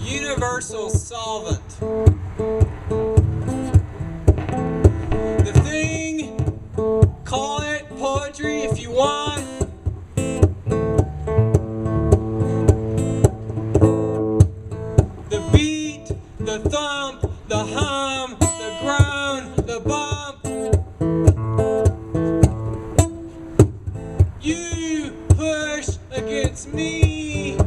Universal solvent. The thing, call it poetry if you want. The beat, the thump, the hum, the groan, the bump. You push against me.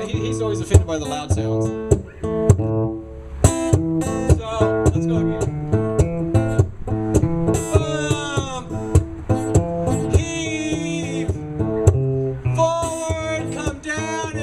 He's always offended by the loud sounds. So, let's go again. Heave, forward, come down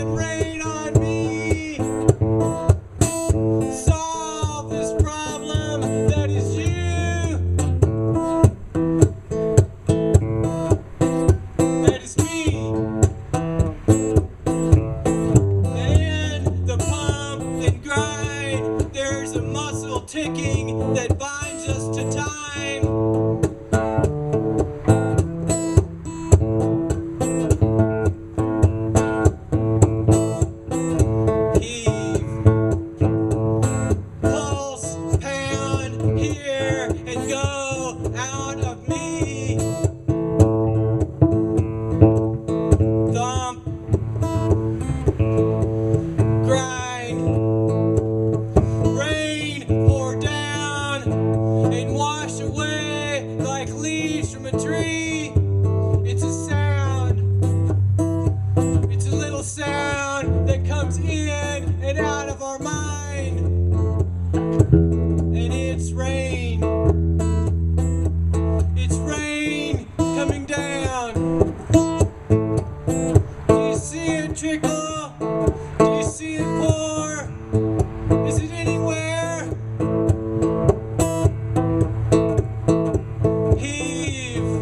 tree. It's a sound. It's a little sound that comes in and out of our mind. And it's rain. It's rain coming down. Do you see it trickle? Do you see it pour? Is it anywhere? Heave,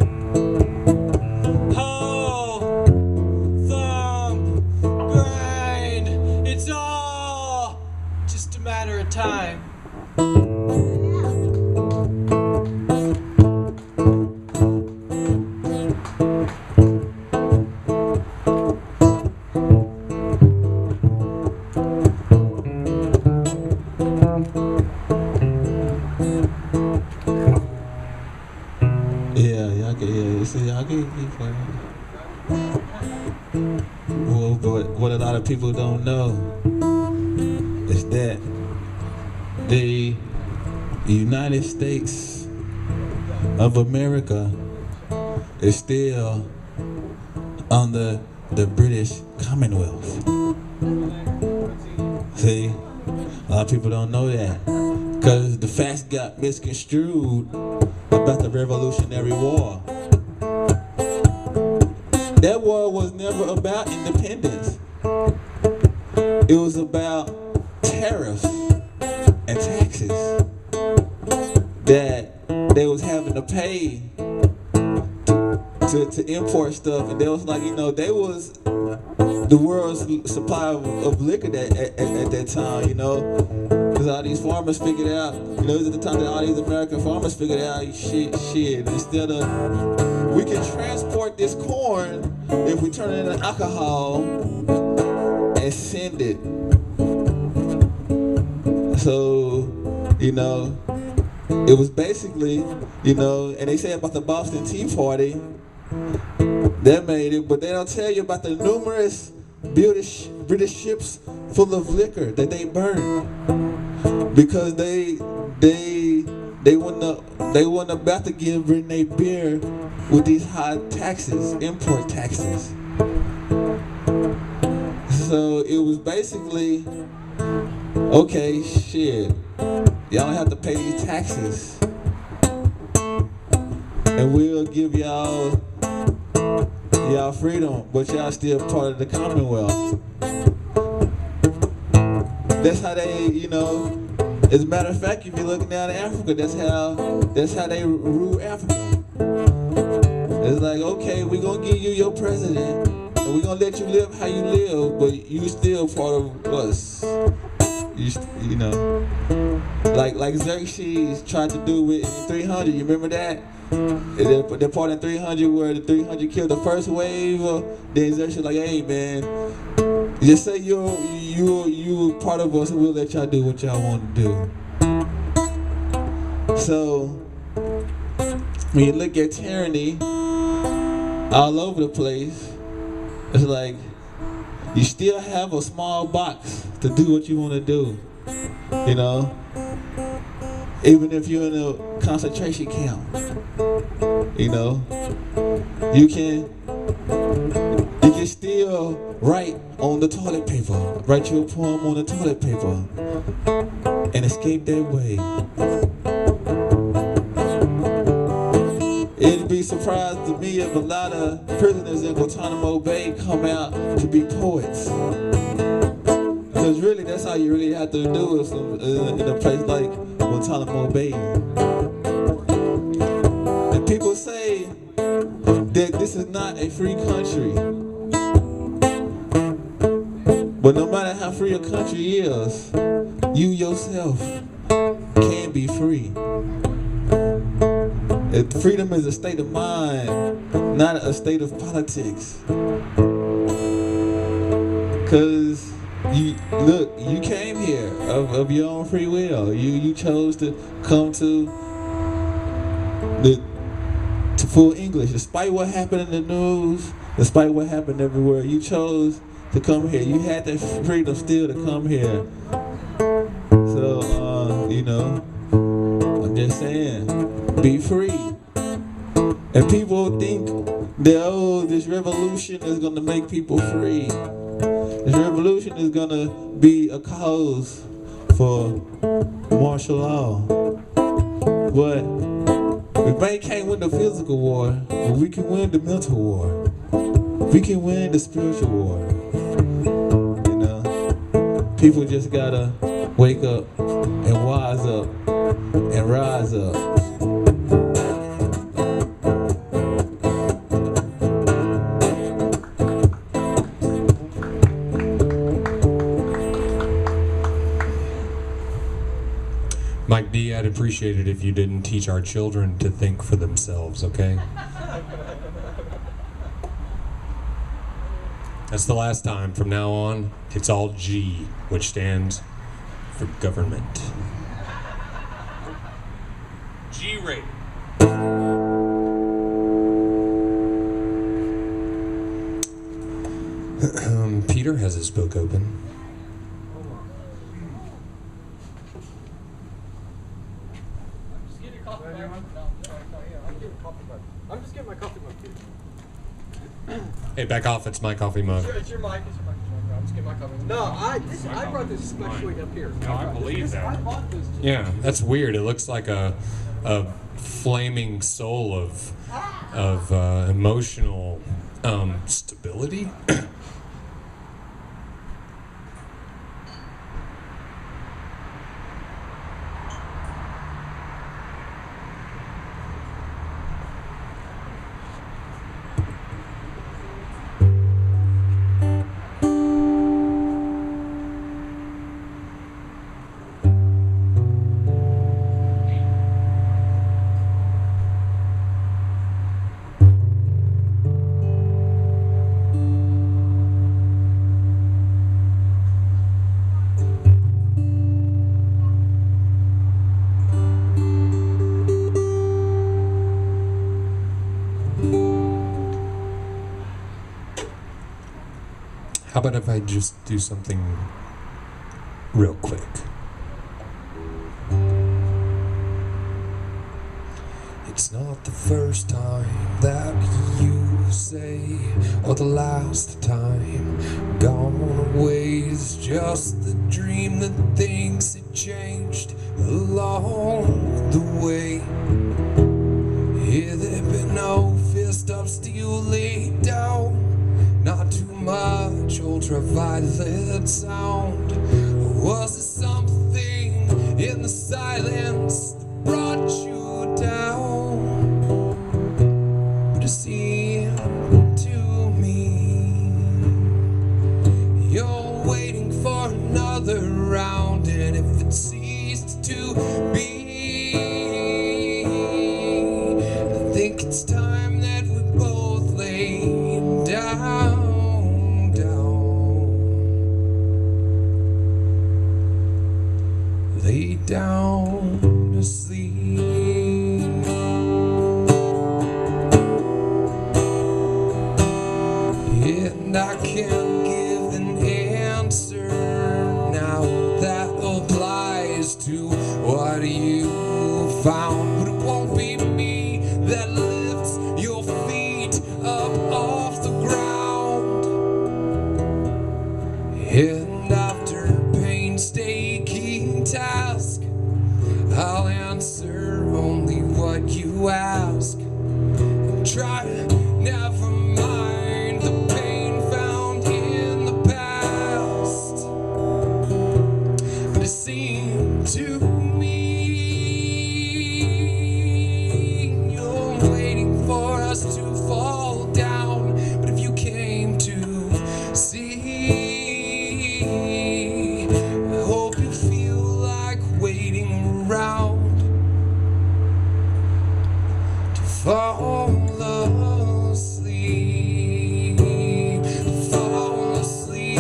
ho, thump, grind. It's all just a matter of time. Y'all can keep playing. Well, but what a lot of people don't know is that the United States of America is still under the British Commonwealth. See, a lot of people don't know that because the facts got misconstrued about the Revolutionary War. That war was never about independence. It was about tariffs and taxes that they was having to pay to import stuff, and they was like, they was the world's supply of liquor at that time, because all these farmers figured out, it was at the time that all these American farmers figured out, shit, instead of, we can transport this corn if we turn it into alcohol and send it. So, it was basically, and they say about the Boston Tea Party, that made it, but they don't tell you about the numerous British ships full of liquor that they burned because they weren't about to give Britain their beer with these high taxes, import taxes. So it was basically, okay, shit, y'all don't have to pay these taxes, and we'll give y'all freedom, but y'all still part of the Commonwealth. That's how they, as a matter of fact, if you're looking down at Africa, that's how they rule Africa. It's like, okay, we're gonna give you your president, and we're gonna let you live how you live, but you still part of us. Like Xerxes tried to do with in 300. You remember that? That part in 300 where the 300 killed the first wave. Then Xerxes like, hey man, just say you part of us, and we'll let y'all do what y'all want to do. So when you look at tyranny all over the place, it's like you still have a small box to do what you want to do. Even if you're in a concentration camp, you can still write on the toilet paper, write your poem on the toilet paper, and escape that way. It'd be surprised to me if a lot of prisoners in Guantanamo Bay come out to be poets. Because really, that's all you really have to do is in a place like Guantanamo Bay. And people say that this is not a free country. But no matter how free a country is, you yourself can be free. Freedom is a state of mind, not a state of politics. Because you came here of your own free will. You chose to come to full English, despite what happened in the news, despite what happened everywhere. You chose to come here. You had that freedom still to come here. So I'm just saying, be free. And people think that, oh, this revolution is gonna make people free. This revolution is gonna be a cause for martial law. But we can't win the physical war, but we can win the mental war. We can win the spiritual war. You know, people just gotta wake up and wise up and rise up. Mike D, I'd appreciate it if you didn't teach our children to think for themselves, okay? That's the last time. From now on, it's all G, which stands for government. G-rated. Peter has his book open. I'm just getting my coffee mug, dude. Hey, back off, it's my coffee mug. It's your mic. I'm just getting my coffee mug. No, I brought this especially up here. No, I believe that. I bought this. Yeah, that's weird. It looks like a flaming soul of emotional stability. How about if I just do something real quick? It's not the first time that you say, or the last time. Gone away is just the dream that things had changed along the way. Here there been no fist of steel laid down. Not too much ultraviolet sound. Or was it something in the silence that brought you down? But it seemed to me you're waiting for another round, and if it ceased to be, I think it's time that we both lay down. Lay down to sleep. And I can't give an answer now that applies to what you found. But it won't be me that lifts your feet up off the ground. And after painstaking task, I'll answer only what you ask. And try to never mind the pain found in the past. But it seemed to me you're waiting for us to fall down. But if you came to see, I hope you feel like waiting around to fall asleep, fall asleep.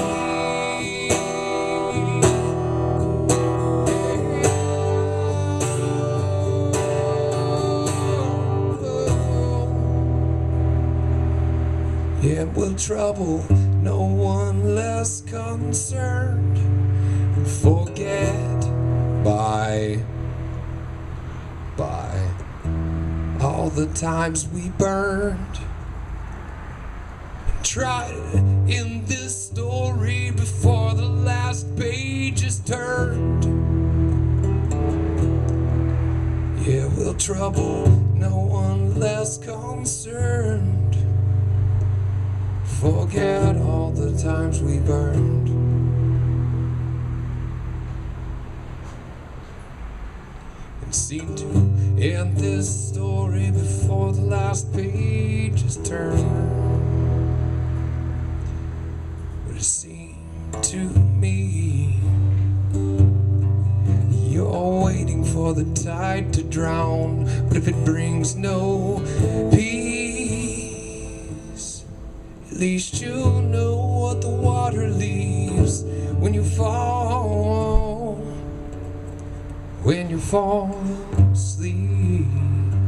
It will trouble no one less concerned, and forget by all all the times we burned. Try to end this story before the last page is turned. Yeah, we'll trouble no one less concerned. Forget all the times we burned. And seem to end this story before the last page is turned. But it seemed to me you're waiting for the tide to drown. But if it brings no peace, at least you'll know what the water leaves when you fall. When you fall asleep,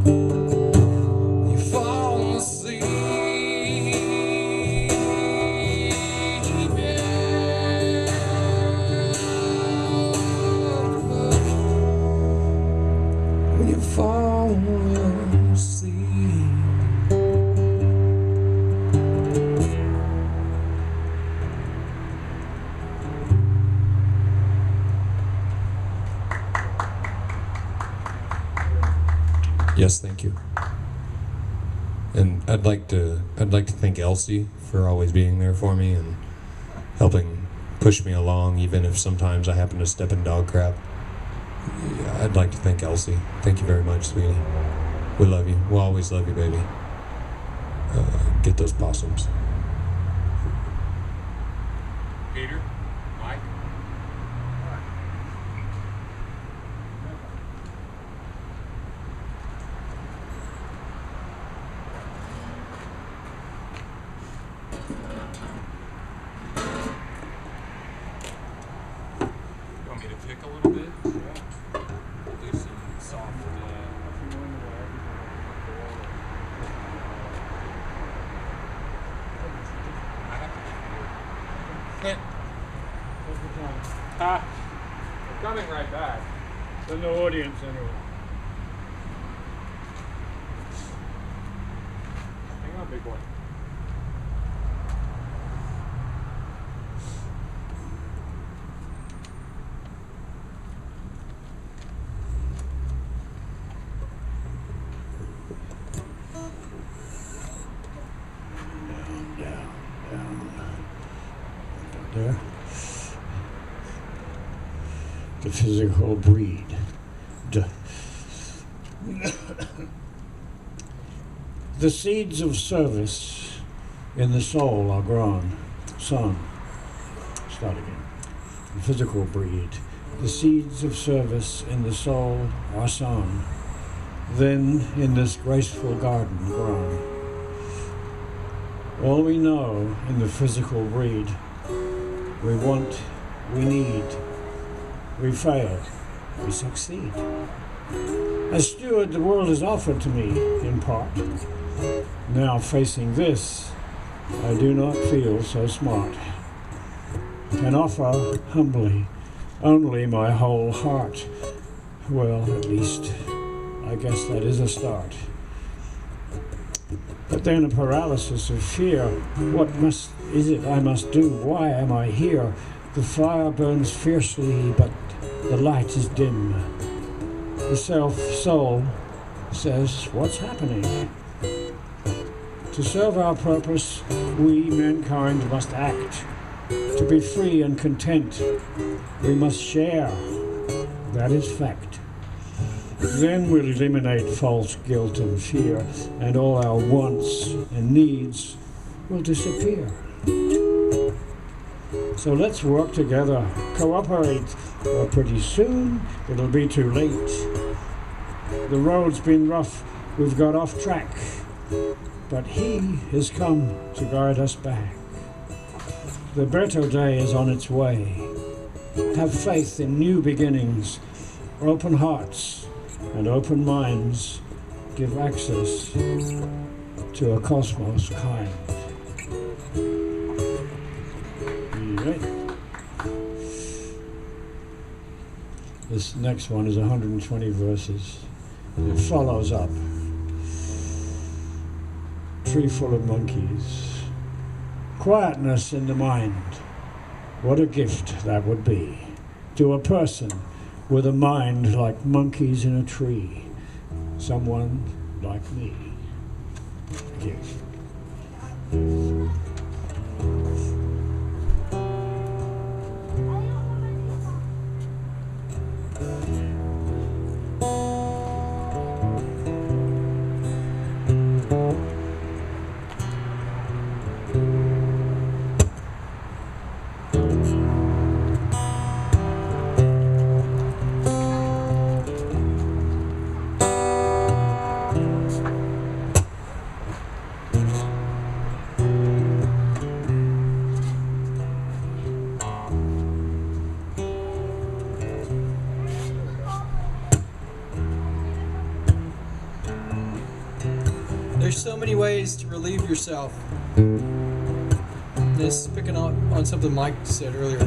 you fall asleep. When you fall asleep. Yes, thank you. And I'd like to thank Elsie for always being there for me and helping push me along, even if sometimes I happen to step in dog crap. Yeah, I'd like to thank Elsie. Thank you very much, sweetie. We love you. We'll always love you, baby. Get those possums. Peter, Mike. You want me to pick a little bit? Do some soft. I have to Ah, We're coming right back. there's no audience anyway. Hang on, big boy. There. The physical breed. The seeds of service in the soul are grown. Sown. Start again. The physical breed. The seeds of service in the soul are sown. Then in this graceful garden grown. All we know in the physical breed, we want, we need, we fail, we succeed. As steward, the world is offered to me, in part. Now facing this, I do not feel so smart. Can offer humbly only my whole heart. Well, at least, I guess that is a start. But then a paralysis of fear. What is it I must do? Why am I here? The fire burns fiercely, but the light is dim. The soul says, what's happening? To serve our purpose, we, mankind, must act. To be free and content, we must share. That is fact. Then we'll eliminate false guilt and fear, and all our wants and needs will disappear. So let's work together, cooperate, or pretty soon it'll be too late. The road's been rough, we've got off track, but He has come to guide us back. The better day is on its way. Have faith in new beginnings, open hearts, and open minds give access to a cosmos kind. Right. This next one is 120 verses. It follows up. tree full of monkeys. Quietness in the mind. What a gift that would be to a person with a mind like monkeys in a tree. Someone like me. Thank you. There's so many ways to relieve yourself. This is picking up on something Mike said earlier.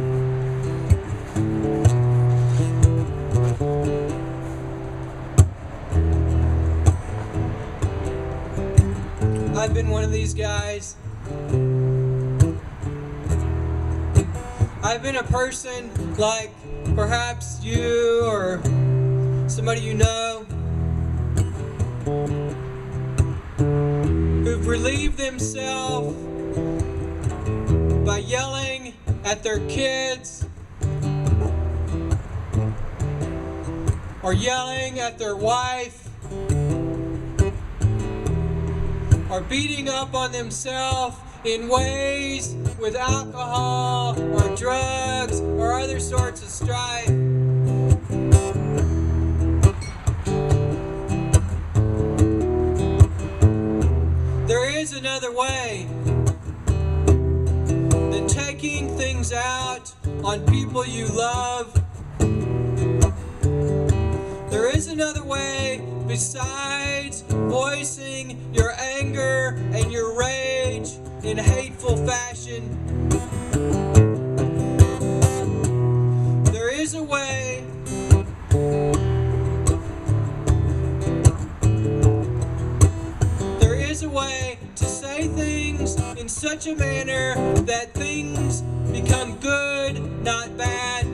I've been one of these guys. I've been a person like perhaps you or somebody you know who've relieved themselves by yelling at their kids or yelling at their wife or beating up on themselves in ways with alcohol or drugs or other sorts of strife. There is another way than taking things out on people you love. There is another way besides voicing your anger and your rage in hateful fashion. There is a way to say things in such a manner that things become good, not bad.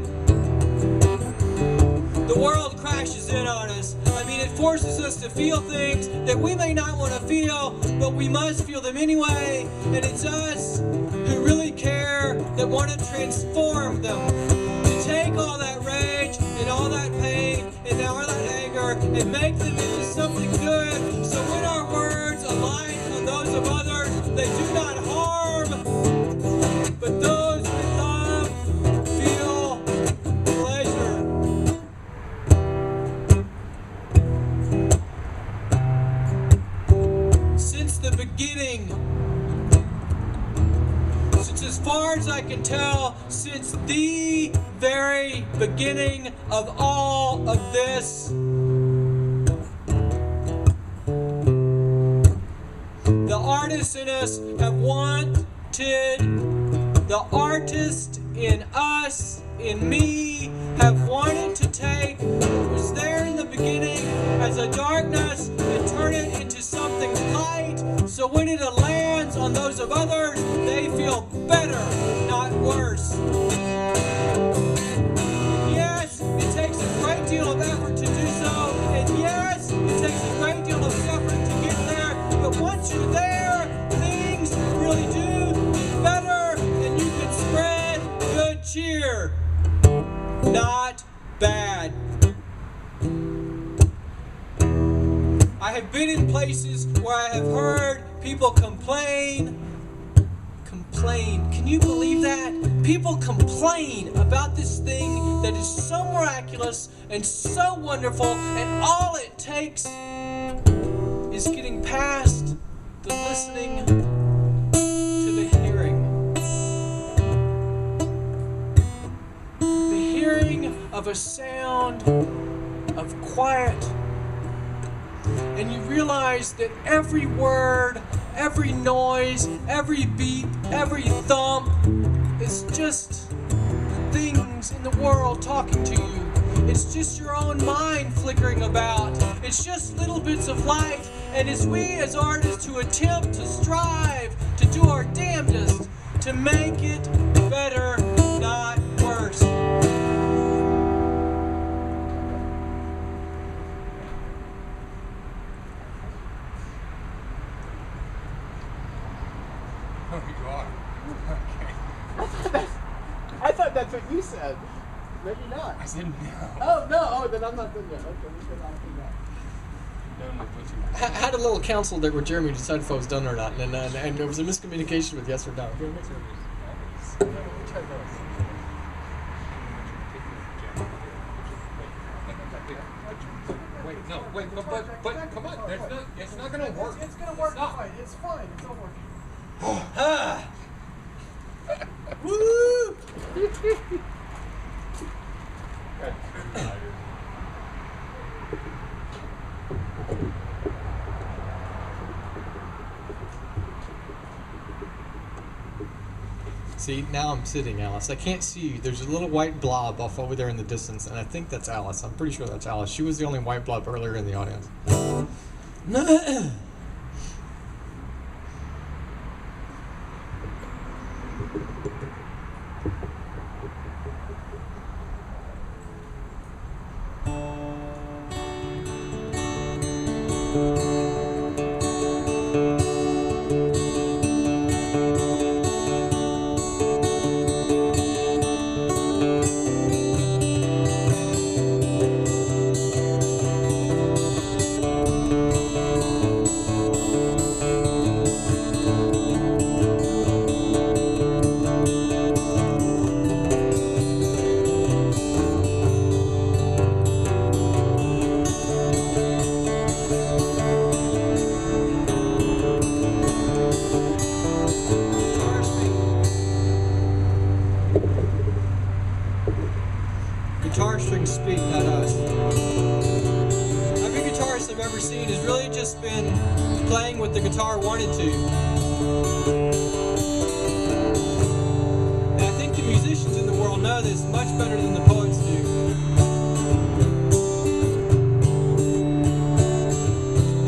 The world crashes in on us. I mean, it forces us to feel things that we may not want to feel, but we must feel them anyway. And it's us who really care that want to transform them. To take all that rage and all that pain and all that anger and make them into something good. So when our words align on those of others, they do not harm, but those we love feel pleasure. Since the beginning, since as far as I can tell, since the very beginning of all of this, the artists in us have wanted, the artist in us, in me, have wanted to take what was there in the beginning as a darkness and turn it into something light, so when it lands on those of others, they feel better, not worse. Yes, it takes a great deal of effort to do so, and yes, it takes a great deal of effort to get there, but once you're there, things really do get better, and you can spread good cheer, not bad. I have been in places where I have heard people complain. Can you believe that? People complain about this thing that is so miraculous and so wonderful, and all it takes is getting past the listening to the hearing. The hearing of a sound of quiet. And you realize that every word, every noise, every beat, every thump is just things in the world talking to you. It's just your own mind flickering about. It's just little bits of light And it's we as artists who attempt to strive to do our damnedest to make it better, not worse. Oh, you are. Okay. I thought that's what you said. Maybe not. I said no. Oh, no. Oh, then I'm not done yet. Okay, we can all do that. Done with what you Had a little council there where Jeremy decided if I was done or not, and there was a miscommunication with yes or no. Wait, no, wait, but come on, it's not gonna work. It's gonna work. Stop. Fine. It's fine. It's all working. Woo! See, now I'm sitting, Alice. I can't see you. There's a little white blob off over there in the distance, and I think that's Alice. I'm pretty sure that's Alice. She was the only white blob earlier in the audience. Guitar strings speak, not us. Every guitarist I've ever seen has really just been playing what the guitar wanted to. And I think the musicians in the world know this much better than the poets do.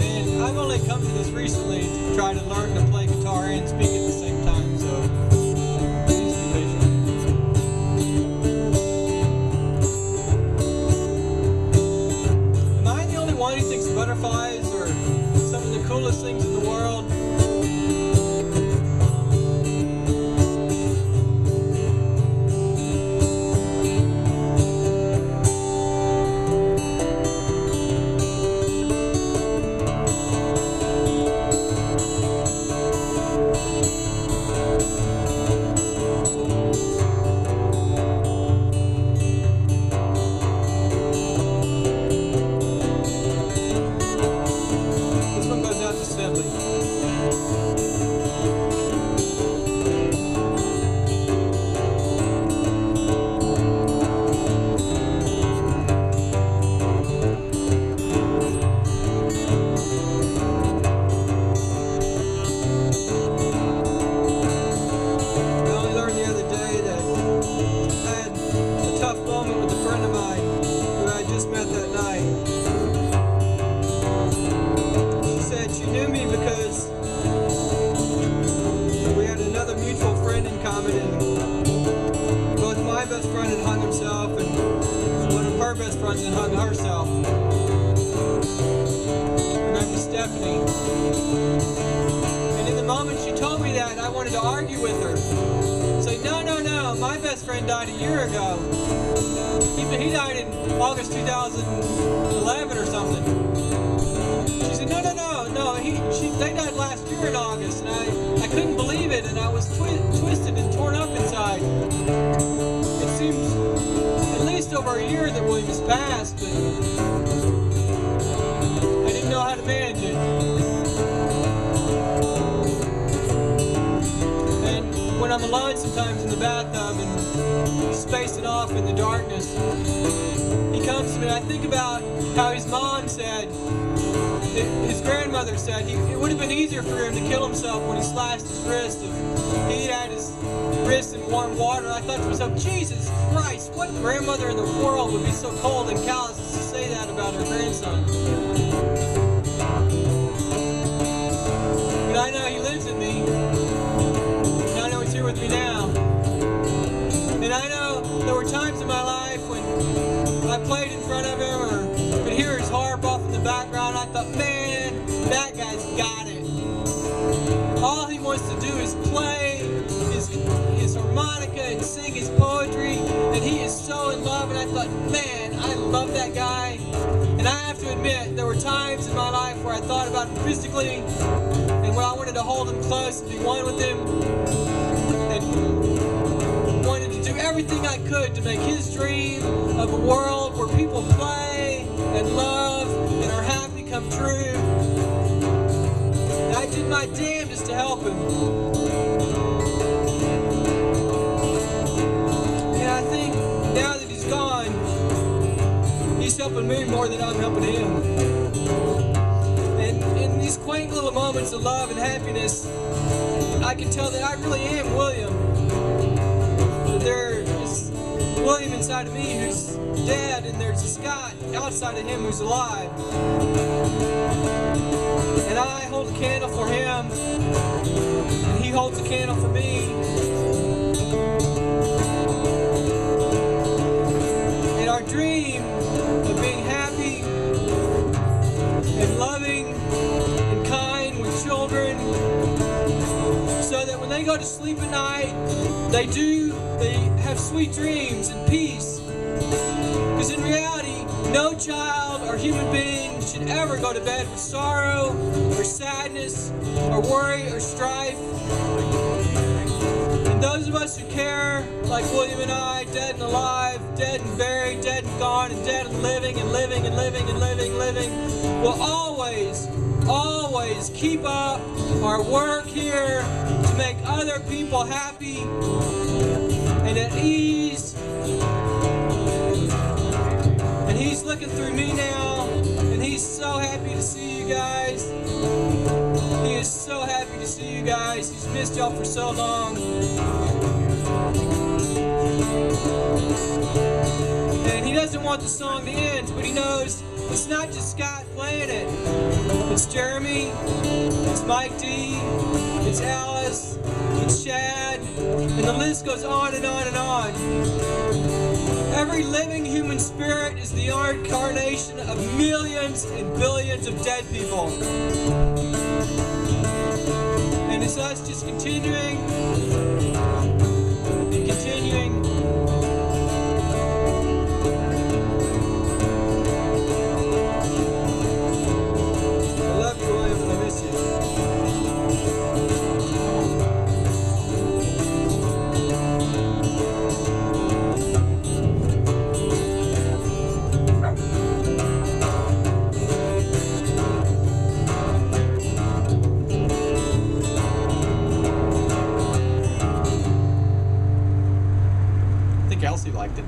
And I've only come to this recently to try to learn to play guitar and speak at the same time, so please be patient. Am I the only one who thinks butterflies are some of the coolest things in the world? This one goes out to Sedley. I only learned the other day that I had a tough moment with a friend of mine who I just met that night. She said she knew me because we had another mutual friend in common, and both my best friend had hung himself and one of her best friends had hung herself. Her name was Stephanie. And in the moment she told me that, I wanted to argue with her. Say, no, my best friend died a year ago. He died in August 2011 or something. She said, no, they died last year in August, and I couldn't believe it, and I was twisted and torn up inside. It seems at least over a year that William has passed, but I didn't know how to manage it. And when I'm alone sometimes in the bathtub and spacing off in the darkness, he comes to me, and I think about how his mom said, his grandmother said, it would have been easier for him to kill himself when he slashed his wrist if he had his wrist in warm water. And I thought to myself, Jesus Christ, what grandmother in the world would be so cold and callous as to say that about her grandson? just play his harmonica and sing his poetry, and he is so in love. And I thought, man, I love that guy. And I have to admit, there were times in my life where I thought about him physically, and where I wanted to hold him close and be one with him, and wanted to do everything I could to make his dream of a world where people play and love and are happy come true. And I did my damnedest to help him. And I think now that he's gone, he's helping me more than I'm helping him. And in these quaint little moments of love and happiness, I can tell that I really am William. That there is William inside of me who's dead, and there's a Scott outside of him who's alive. And I hold a candle for him, and he holds a candle for me. And our dream of being happy and loving and kind with children, so that when they go to sleep at night, they have sweet dreams and peace. Because in reality, no child or human being should ever go to bed with sorrow or sadness or worry or strife. And those of us who care, like William and I, dead and alive, dead and buried, dead and gone, and dead and living and living and living and living, will always keep up our work here to make other people happy and at ease. And he's looking through me now, and he's so happy to see you guys. He is so happy to see you guys. He's missed y'all for so long. And he doesn't want the song to end, but he knows it's not just Scott playing it. It's Jeremy, it's Mike D, it's Alice, it's Shad, and the list goes on and on and on. Every living human spirit is the incarnation of millions and billions of dead people. And it's us just continuing and continuing. I love you, William, and I miss you. Elsie liked it.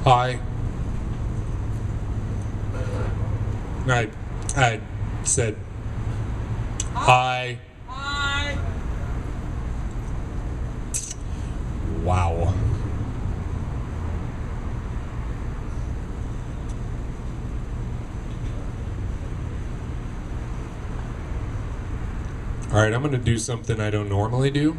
Hi. I said hi. Hi. Wow. All right, I'm going to do something I don't normally do.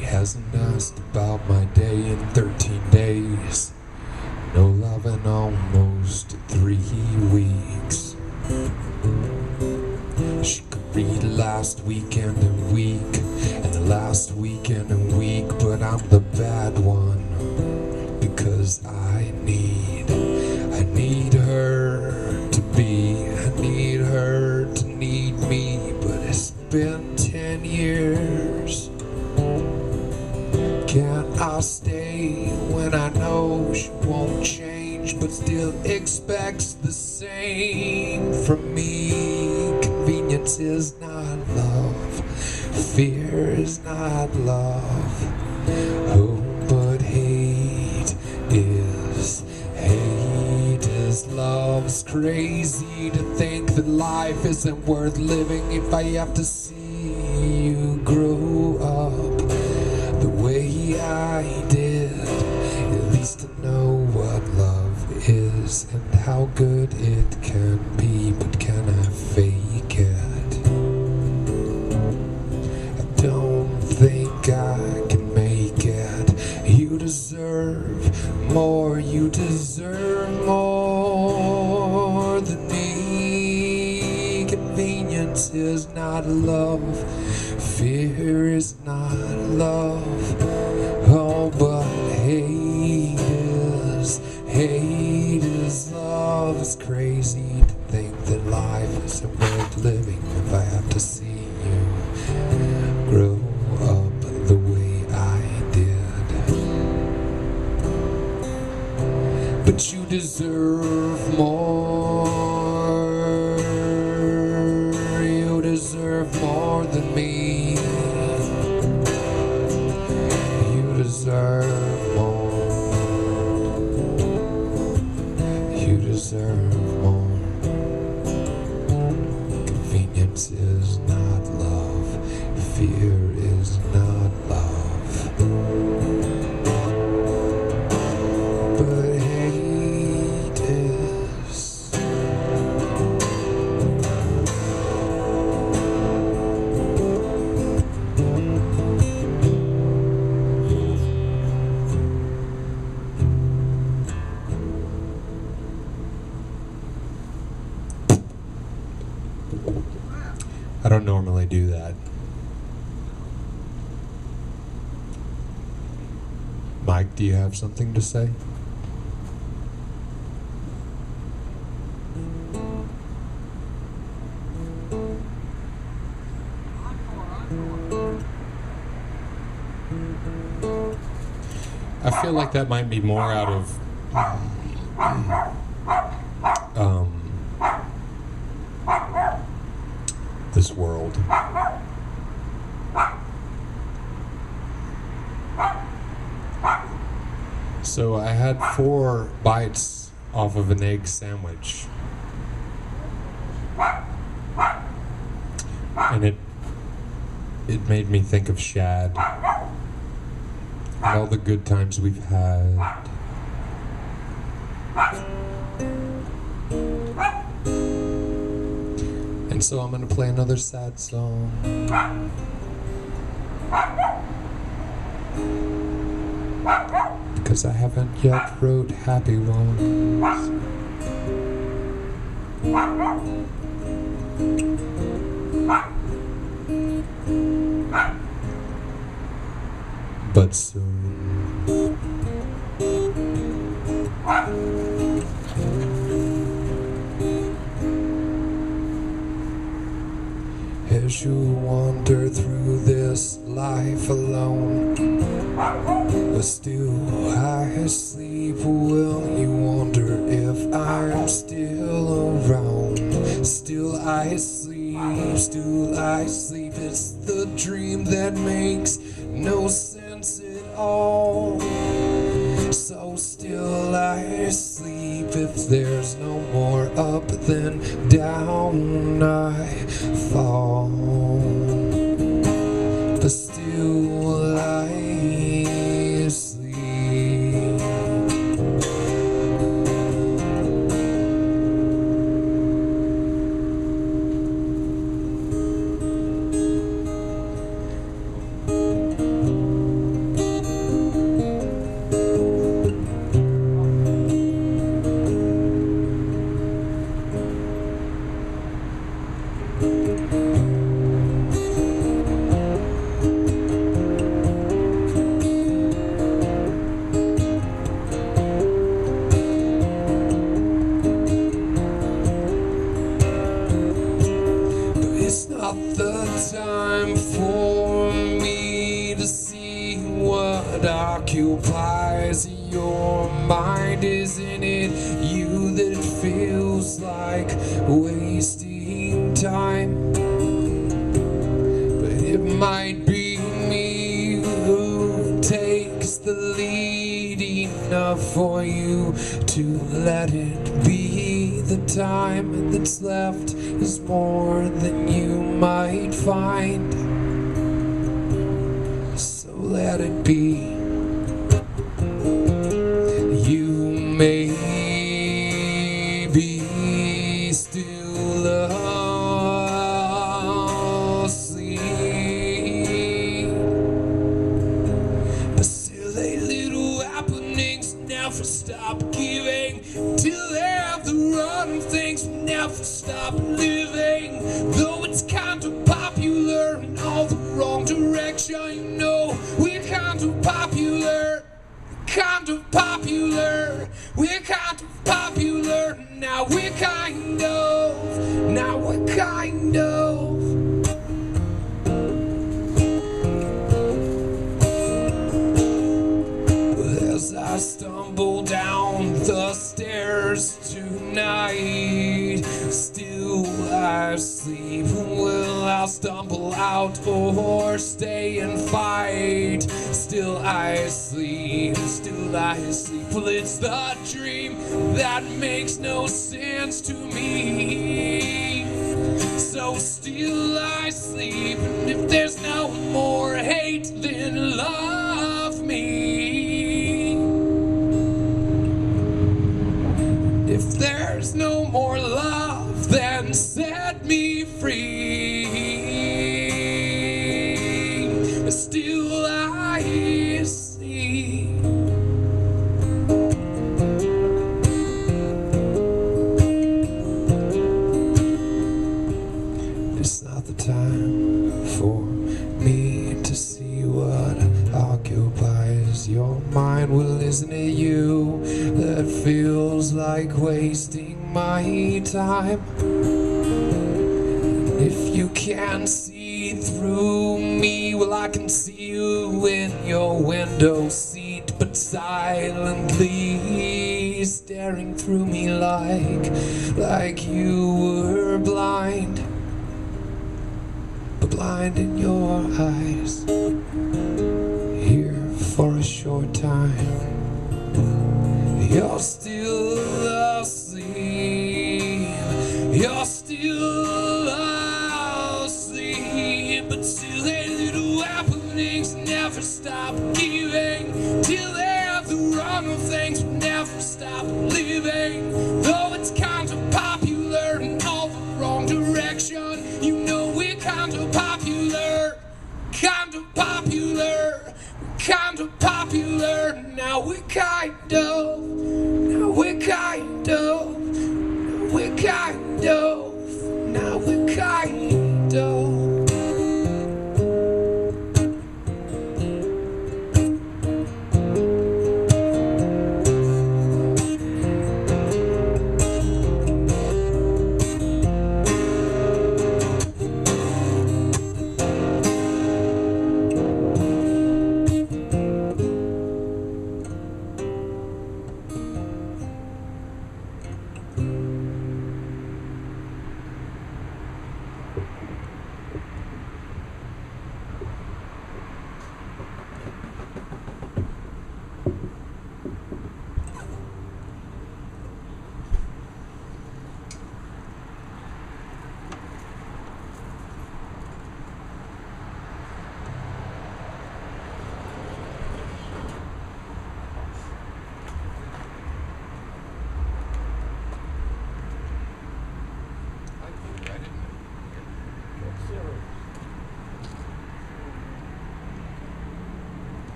Hasn't asked about my day in 13 days. No love in almost 3 weeks. She could read last weekend and week, and the last weekend and week, but I'm the bad one because I need her to be, I need her to need me, but it's been 10 years. Can't I stay when I know she won't change, but still expect expects the same from me. Convenience is not love, fear is not love. Oh, but hate is hate is love. It's crazy to think that life isn't worth living if I have to see you grow up the way I did. At least to know what love is and how good it can be, but can I fake it? I don't think I can make it. You deserve more, you deserve more than me. Convenience is not love, fear is not love. Oh, but hate is love. It's crazy to think that life isn't worth living if I have to see you grow up the way I did. But you deserve more. You deserve more than me. You deserve more. You deserve more. Convenience is not love. Fear is not love. But hate is. I don't normally do that. Mike, do you have something to say? I feel like that might be more out of this world. So I had 4 bites off of an egg sandwich, and it made me think of Shad and all the good times we've had. And so I'm gonna play another sad song. Because I haven't yet wrote happy ones. But soon. As you wander through this life alone, but still I sleep, will you wonder if I'm still around? Still I sleep, still I sleep. It's the dream that makes no sense at all. So still I sleep. If there's no more up then down I fall. But still I sleep. It's not the time for me to see what occupies your mind. Isn't it you that feels like wasting time. But it might be me who takes the lead enough for you to let it be. The time that's left is more than you might find. So let it be. You may be still asleep, but still they little happenings never stop giving till they have the run. Things never stop living, though it's kind of popular in all the wrong direction. You know we're kind of popular. Kind of popular, we're kind of popular, now we're kind of, now we're kind of. As I stumble down the stairs tonight, still I sleep. Will I stumble out or stay and fight? Still I sleep, still I sleep. Well, it's the dream that makes no sense to me. So still I sleep, and if there's no more hate, then love me. If there's no more love, then set me free. Still I see. It's not the time for me to see what occupies your mind. Well, isn't it you that feels like wasting my time? If you can't see through me, well, I can see you in your window seat, but silently staring through me like you were blind, but blind in your eyes. Here for a short time, you're still asleep. You're still asleep, but still they little happenings never stop giving till they have the run of things. Never stop living, though it's kind of popular in all the wrong direction. You know we're kind of popular, kind of popular, kind of popular. Now we're kind of, now we're kind of, now we're kind of, now we're kind of.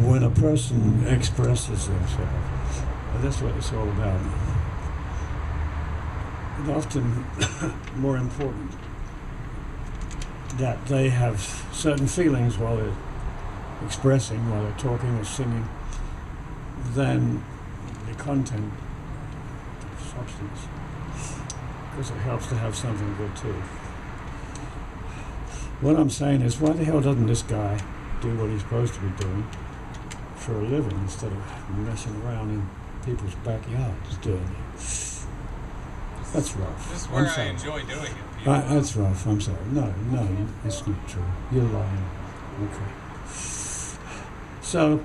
When a person expresses themselves, that's what it's all about. It's often more important that they have certain feelings while they're expressing, while they're talking or singing, than the content, the substance, because it helps to have something good too. What I'm saying is, why the hell doesn't this guy do what he's supposed to be doing for a living instead of messing around in people's backyards doing it? That's rough. This is I'm where I sorry. enjoy doing it. That's rough. I'm sorry. No, it's not true. You're lying. Okay. So,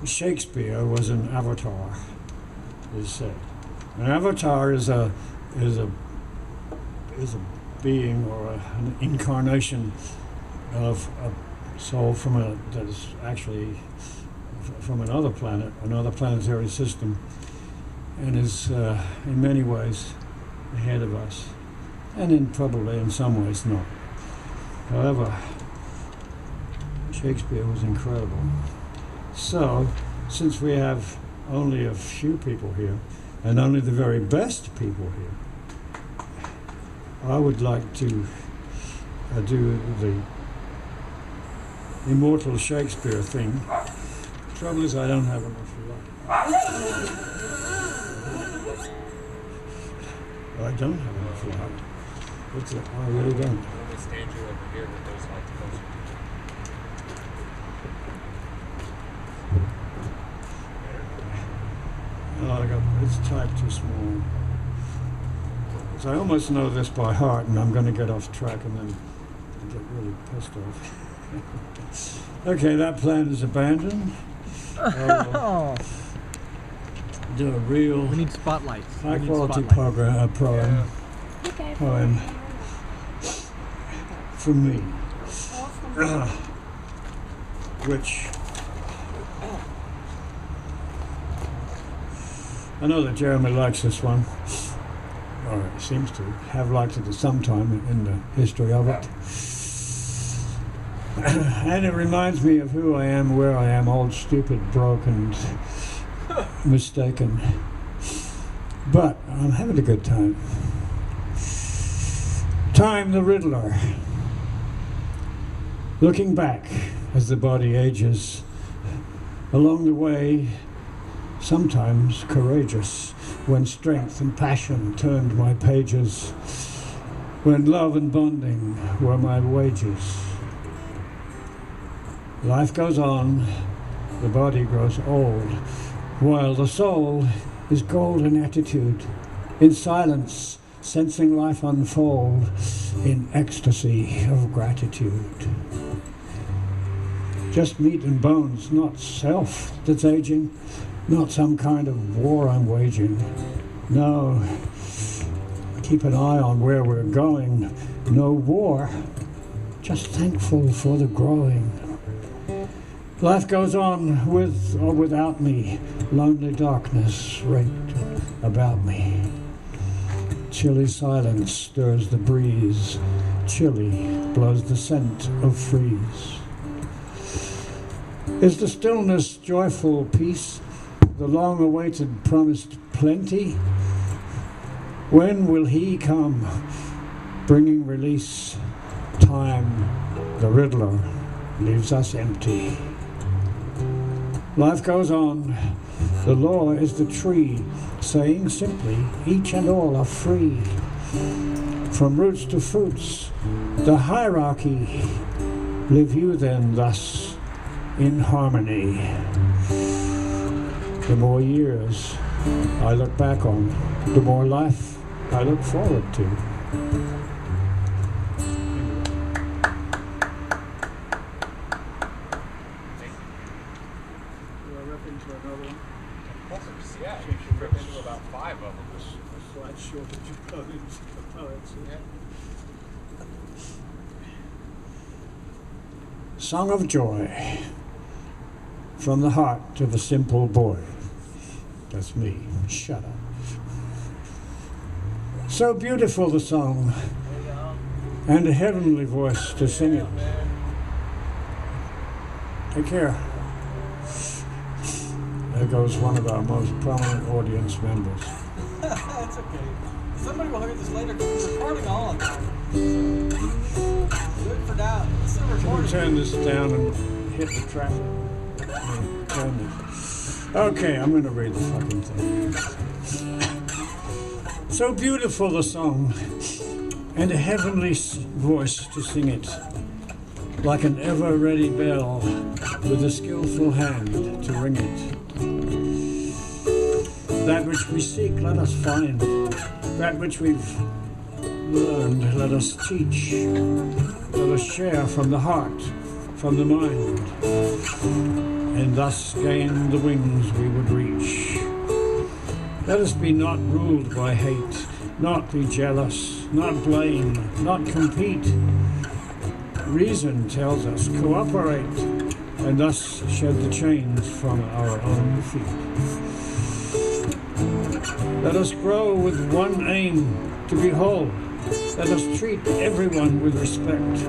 Shakespeare was an avatar, is said. An avatar is a being or an incarnation of a soul that is actually from another planet, another planetary system, and is in many ways ahead of us, and probably in some ways not. However, Shakespeare was incredible. So, since we have only a few people here, and only the very best people here, I would like to do the immortal Shakespeare thing. The trouble is I don't have enough light. I don't have enough light. What's it? I really don't. Let me stand you over here with those lights closer to you. Oh, it's typed too small. So I almost know this by heart, and I'm going to get off track and then get really pissed off. Okay, that plan is abandoned. Do a real We need spotlights. high quality poem from me, which I know that Jeremy likes this one, or seems to have liked it at some time in the history of it. And it reminds me of who I am, where I am, old, stupid, broken, mistaken. But I'm having a good time. Time the Riddler. Looking back as the body ages, along the way, sometimes courageous, when strength and passion turned my pages, when love and bonding were my wages. Life goes on, the body grows old, while the soul is golden attitude, in silence, sensing life unfold, in ecstasy of gratitude. Just meat and bones, not self that's aging, not some kind of war I'm waging. No, keep an eye on where we're going. No war, just thankful for the growing. Life goes on with or without me, lonely darkness raked about me. Chilly silence stirs the breeze, chilly blows the scent of freeze. Is the stillness joyful peace, the long-awaited promised plenty? When will he come, bringing release? Time, the Riddler, leaves us empty. Life goes on. The law is the tree, saying simply, each and all are free. From roots to fruits, the hierarchy. Live you then thus in harmony. The more years I look back on, the more life I look forward to. Yeah, you should rip into about 5 of them. A slight shortage of poets. Song of Joy, from the heart of a simple boy. That's me. Shut up. So beautiful the song, and a heavenly voice to sing it. Take care. There goes one of our most prominent audience members. That's okay. Somebody will hear this later because we're recording all of them. Do it for now. It's still Can we recording. turn this down and hit the traffic? Turn it. Okay, I'm going to read the fucking thing. So beautiful the song, and a heavenly voice to sing it, like an ever-ready bell with a skillful hand to ring it. That which we seek, let us find. That which we've learned, let us teach. Let us share from the heart, from the mind, and thus gain the wings we would reach. Let us be not ruled by hate, not be jealous, not blame, not compete. Reason tells us cooperate, and thus shed the chains from our own feet. Let us grow with one aim, to be whole. Let us treat everyone with respect.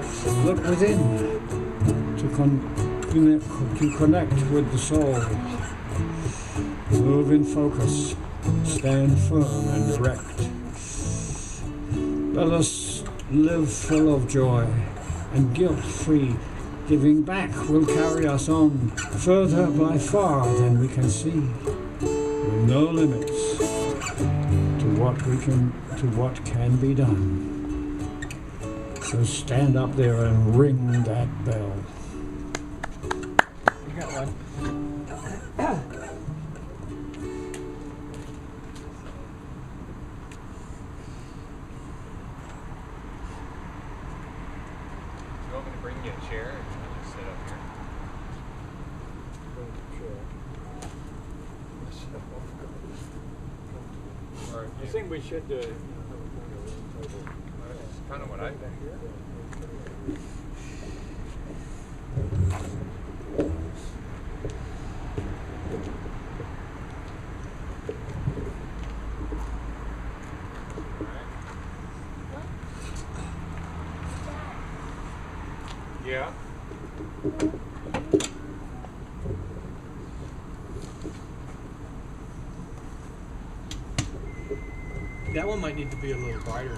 Look within, to connect with the soul. Move in focus, stand firm and direct. Let us live full of joy and guilt-free. Giving back will carry us on further by far than we can see, with no limits to what can be done. So stand up there and ring that bell. You got one. You want me to bring you a chair and you just sit up here? Or I think we should that's kind of what I think. Yeah. That one might need to be a little brighter.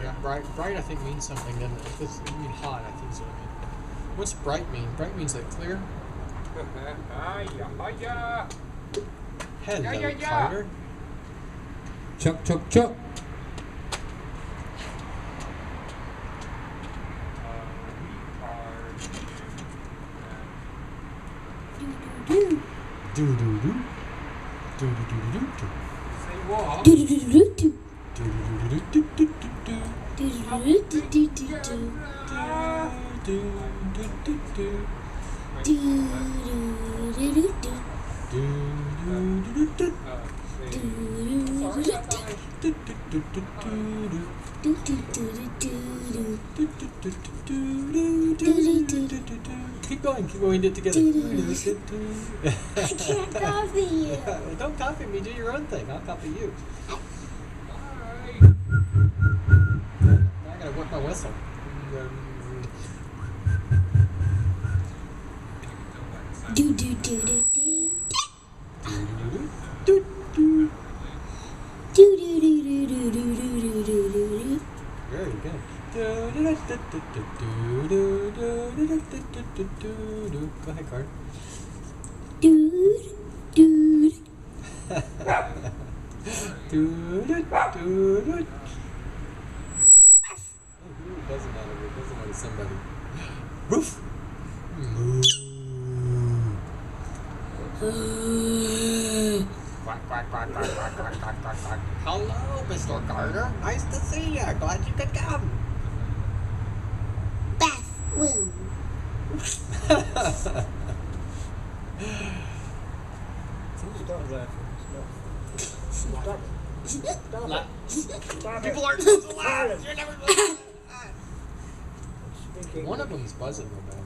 Yeah. Bright I think means something, doesn't it? If it's hot, I think so. What's bright mean? Bright means like clear? Hello, Carter. Chuck, chuck, chuck. Do do do. Do do do do do. Say what? Do do do do do. Do do do do do do do. Do do do do do do. Do do do do. Do do do do do. Do do do do do. Keep going, do it together. I can't copy you. Don't copy me, do your own thing. I'll copy you. Now I gotta work my whistle. Do do do do do. Do do. Do do do do do do do do do. Very good. Go ahead, Card. Dude, dude. Doesn't matter. It doesn't matter to somebody. Roof. Moo. Quack, quack, quack, quack, quack, quack, quack, quack, quack. Hello, Mr. Carter. Nice to see you. Glad you could come. Bathroom. Stop laughing. Stop. Stop. People aren't supposed to laugh. You're never supposed to laugh. One of them's buzzing real bad.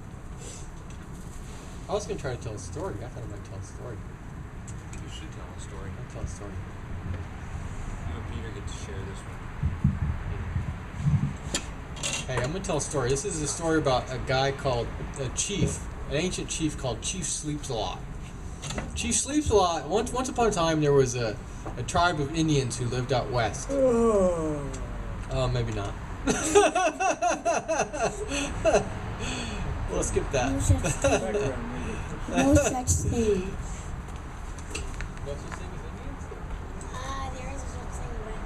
I was going to try to tell a story. I thought I might tell a story. You should tell a story. I'll tell a story. You and Peter get to share this one. Hey, I'm going to tell a story. This is a story about a guy called a chief, an ancient chief called Chief Sleeps a Lot. Chief Sleeps a Lot. Once upon a time, there was a tribe of Indians who lived out west. Oh, maybe not. We'll skip that. No such thing. No such thing. No such thing as Indians? There is a such thing, but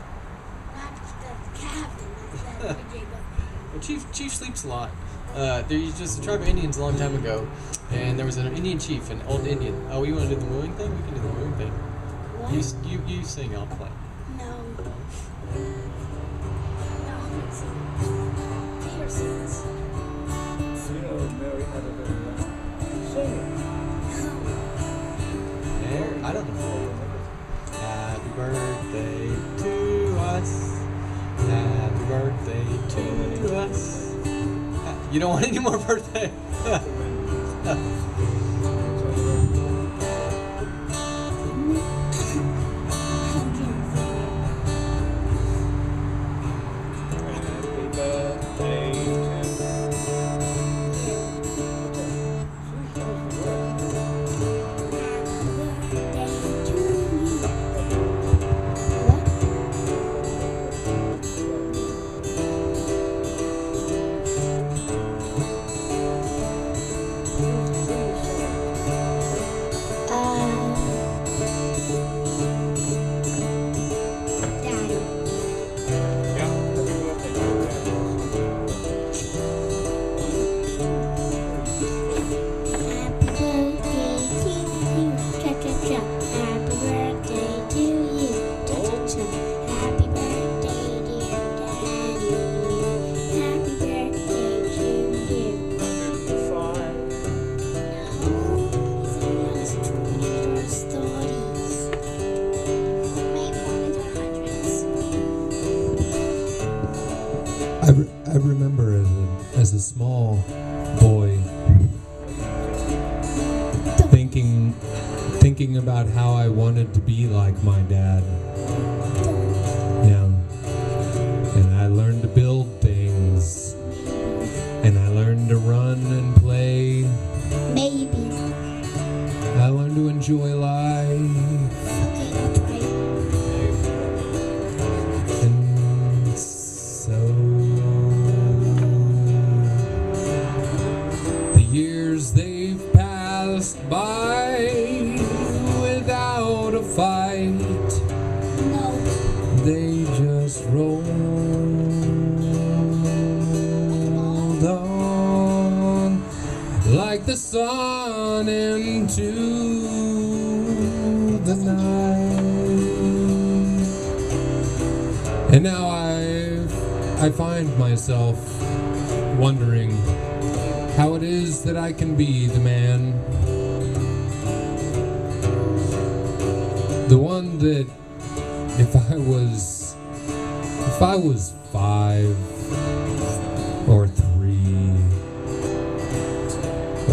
not the captain. Well, Chief sleeps a lot. There was just a tribe of Indians a long time ago, and there was an Indian chief, an old Indian. Oh, you want to do the mooing thing? We can do the mooing thing. What? You sing, I'll play. No. Peter sings. I don't know. Happy birthday to us. Happy birthday to us. You don't want any more birthday? I remember as a small boy thinking about how I wanted to be like my dad. Yeah. And I learned to build things. And I learned to run and play. Maybe. I learned to enjoy life. Okay, that's right. And so the years they've passed by without a fight. No. They just rolled on like the sun into the night. And now I find myself wondering how it is that I can be the man, the one that if I was 5 or 3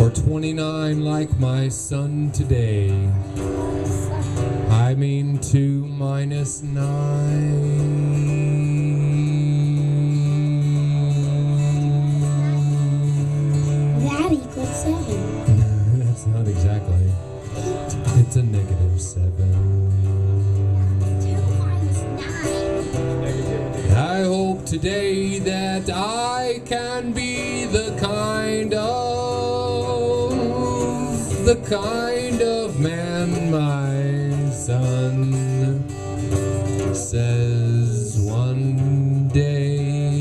or 29 like my son today, I mean 2 minus 9. That equals 7. That's not exactly. It's a negative 7. 2 minus 9. I hope today that I can be the kind of man my son says one day.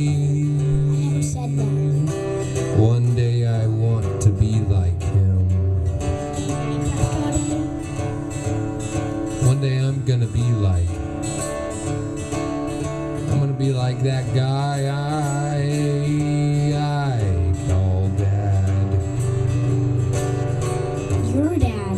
Who said that? One day I want to be like him. One day I'm gonna be like that guy I call Dad. Your dad.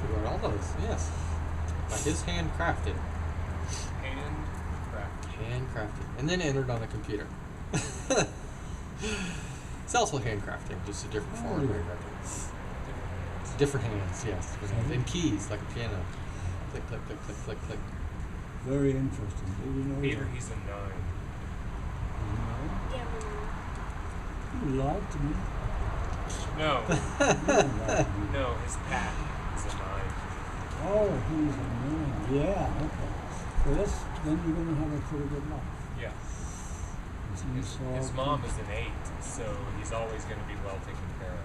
He wrote all those, yes. Like his handcrafted. Handcrafted. And then entered on the computer. It's also handcrafting, just a different form of handcrafting. Different hands, yes. And keys, like a piano. Click, click, click, click, click, click. Very interesting. Did you know Peter, that? he's a 9. You lied to me. No. You didn't lie to me. No, his pat is a 9. Oh, he's a man. Yeah, okay. So that's, then you're going to have a pretty good life. Yeah. His His mom is an 8, so he's always going to be well taken care of.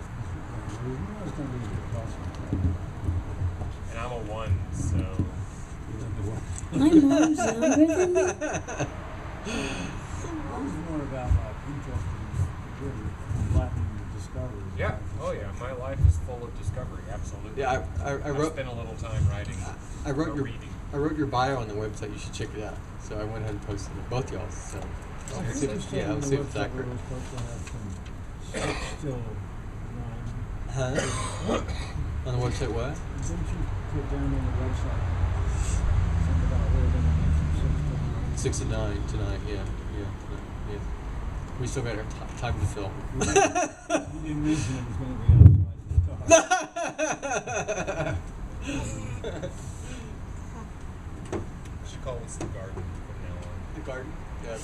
It's going to be a good possible. And I'm a 1, so. My mom's younger than me. It's more about like interesting, really enlightening discoveries. Yeah. Oh, yeah. My life is full of discovery. Absolutely. Yeah, I wrote. spent a little time writing. I wrote or your. reading. I wrote your bio on the website. You should check it out. So I went ahead and posted it, both y'all. So I'll see if it's accurate. Still Huh? On the website, what? Didn't you put down on the website something about living from 6 to 9 tonight. Yeah. We still got our time to fill. You didn't mention it was going to be outside. Should call this the garden from now on. The garden? Yeah,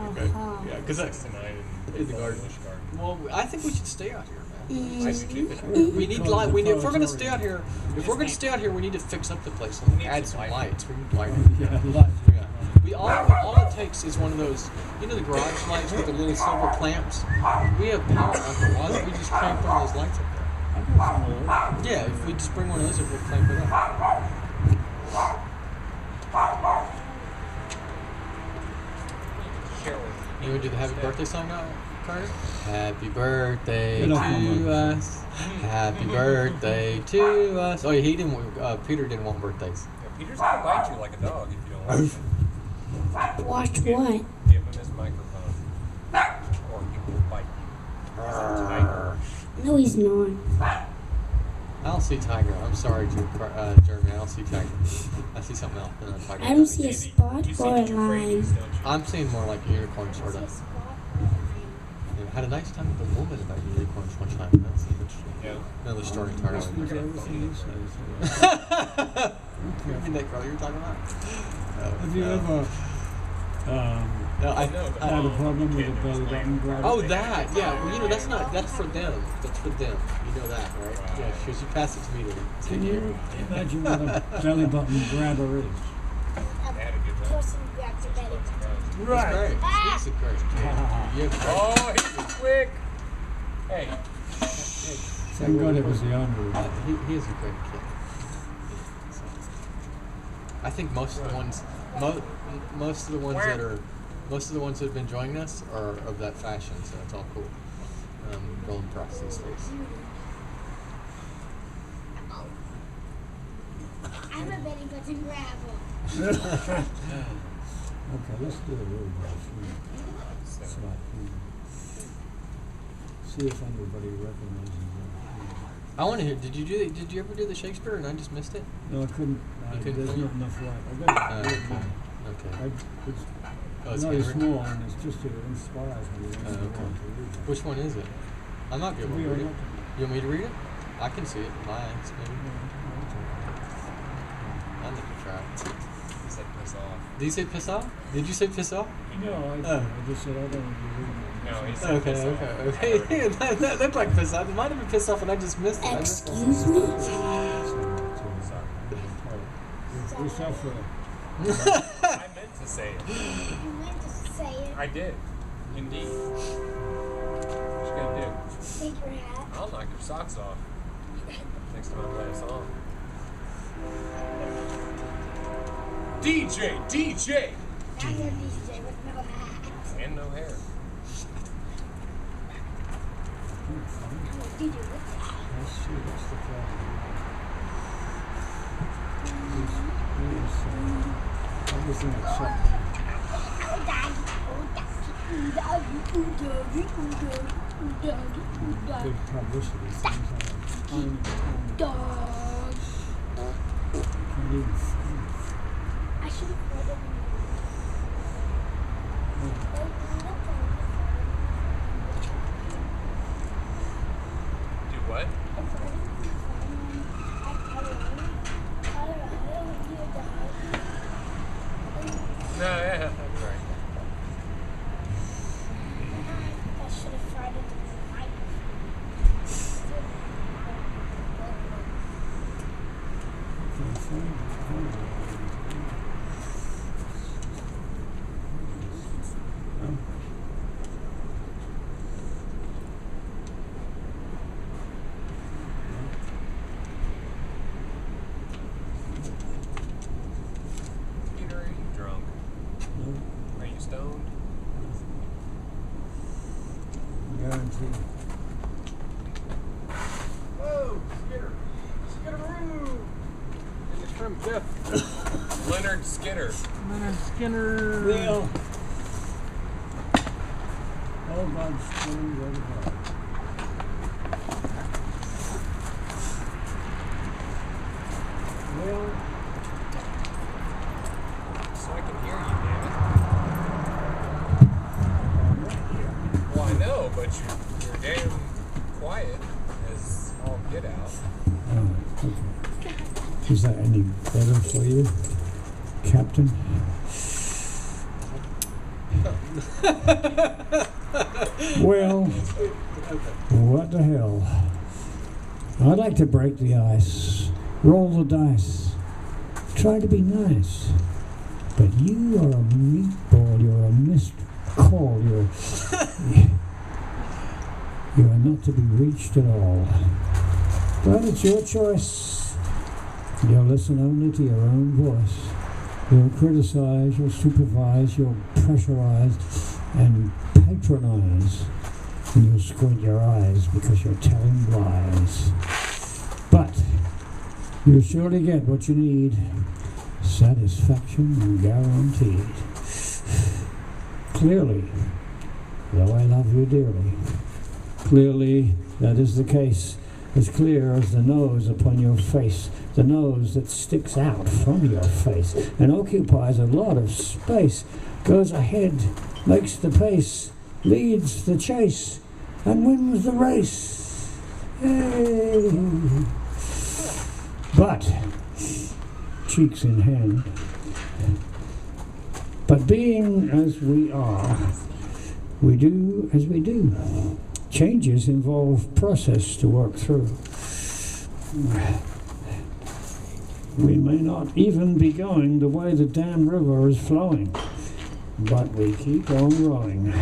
okay. Yeah, because that's 6 to 9 in the garden. English garden. Well, I think we should stay out here, man. I do too. We need light. We need, if we're going to stay out here, we need to fix up the place and add some lights. We need lighting. Yeah, lights. Yeah. We all it takes is one of those, you know, the garage lights with the little silver clamps. We have power out there. Why don't we just clamp one of those lights up there? I got some of those. Yeah, if we just bring one of those up, we'll clamp it up. You want to do the happy birthday song now, Carter? Happy birthday Get off my to mic. us. Happy birthday to us. Oh, yeah, he didn't. Peter didn't want birthdays. Yeah, Peter's going to bite you like a dog if you don't watch him. Watch what? Give him his microphone. Or he will bite you. He's a tiger. No, he's not. I don't see tiger. I'm sorry, Jeremy. I don't see tiger. I see something else. Tiger. I don't see a spot You see or a two line. phrases, don't you? I'm seeing more like a unicorn, sort of. I had a nice time with a woman about unicorns one time. That's interesting. Yeah. Another story entirely. Listen to everything you say. You mean that girl you were talking about? Have you ever No, I know. had a problem with a belly button grab? Oh, that. Yeah. Well, you know, that's for them. That's for them. You know that, right? Yeah. Because you pass it to me to Can you imagine what a belly button grabber is? They had a good time. Person grabs your belly button. That's great. He's a great kid. Yeah. Oh, he's quick. Hey. Thank God it was the owner. He is a great kid. I think most of the ones that have been joining us are of that fashion, so it's all cool. Rolling across these days. I'm a belly button grabber. Okay, let's do a little bit. See if anybody recognizes that. I want to hear. Did you ever do the Shakespeare and I just missed it? No, I couldn't. couldn't There's find not it? enough light. I got it. Okay. It's Oh, it's very handwritten? small, and it's just it inspires me. Oh, okay. Which one is it? I'm not good To at be reading. honest. You want me to read it? I can see it in my eyes, maybe. I need to try it. He said piss off. Did you say piss off? Did you say piss off? No, I just said I don't want to be reading it. No, he said Okay, piss off. okay. that looked like piss off. It might have been piss off and I just missed it. Excuse me? We suffer. I meant to say it. You meant to say it. I did. Indeed. What you gonna do? Take your hat. I'll knock your socks off. Next time I play a song. DJ! I'm a DJ with no hat. And no hair. I'm a DJ with a hat. That's true. That's the problem. Everything except big publicity things like tiny, Dog. can't even I should have read it. Do what? No, yeah, that's right. I should have tried it. Peter, are you drunk? Are you stoned? guaranteed. Whoa, Skinner. Skinneroo. And it's from Jeff. Leonard Skinner. Leonard Skinner. Well, all God's children go to God. Well, So I can hear you, damn it. Well, I know, but you're damn quiet as all get out. okay. Is that any better for you, Captain? Well, what the hell? I'd like to break the ice, roll the dice, try to be nice. But you are a meatball, you're a missed call, you are not to be reached at all. But it's your choice. You'll listen only to your own voice. You'll criticize, you'll supervise, you'll pressurize and patronize. And you'll squint your eyes because you're telling lies. But you'll surely get what you need. Satisfaction guaranteed. Clearly, though I love you dearly, clearly that is the case. As clear as the nose upon your face, the nose that sticks out from your face and occupies a lot of space, goes ahead, makes the pace, leads the chase, and wins the race. Hey. But, cheeks in hand, but being as we are, we do as we do. Changes involve process to work through. We may not even be going the way the damn river is flowing, but we keep on rowing.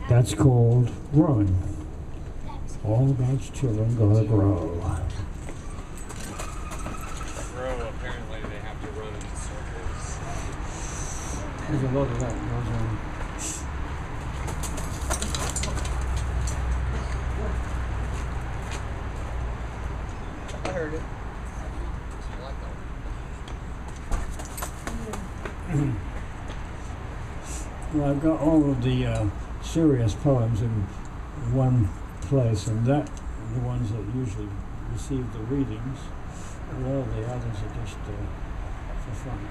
That's called growing. All God's children gotta grow. Grow, apparently they have to run in circles. There's a lot of that goes on. I heard it. You like that? Well, I've got all of the serious poems in one place, and that the ones that usually receive the readings. Well, the others are just for fun.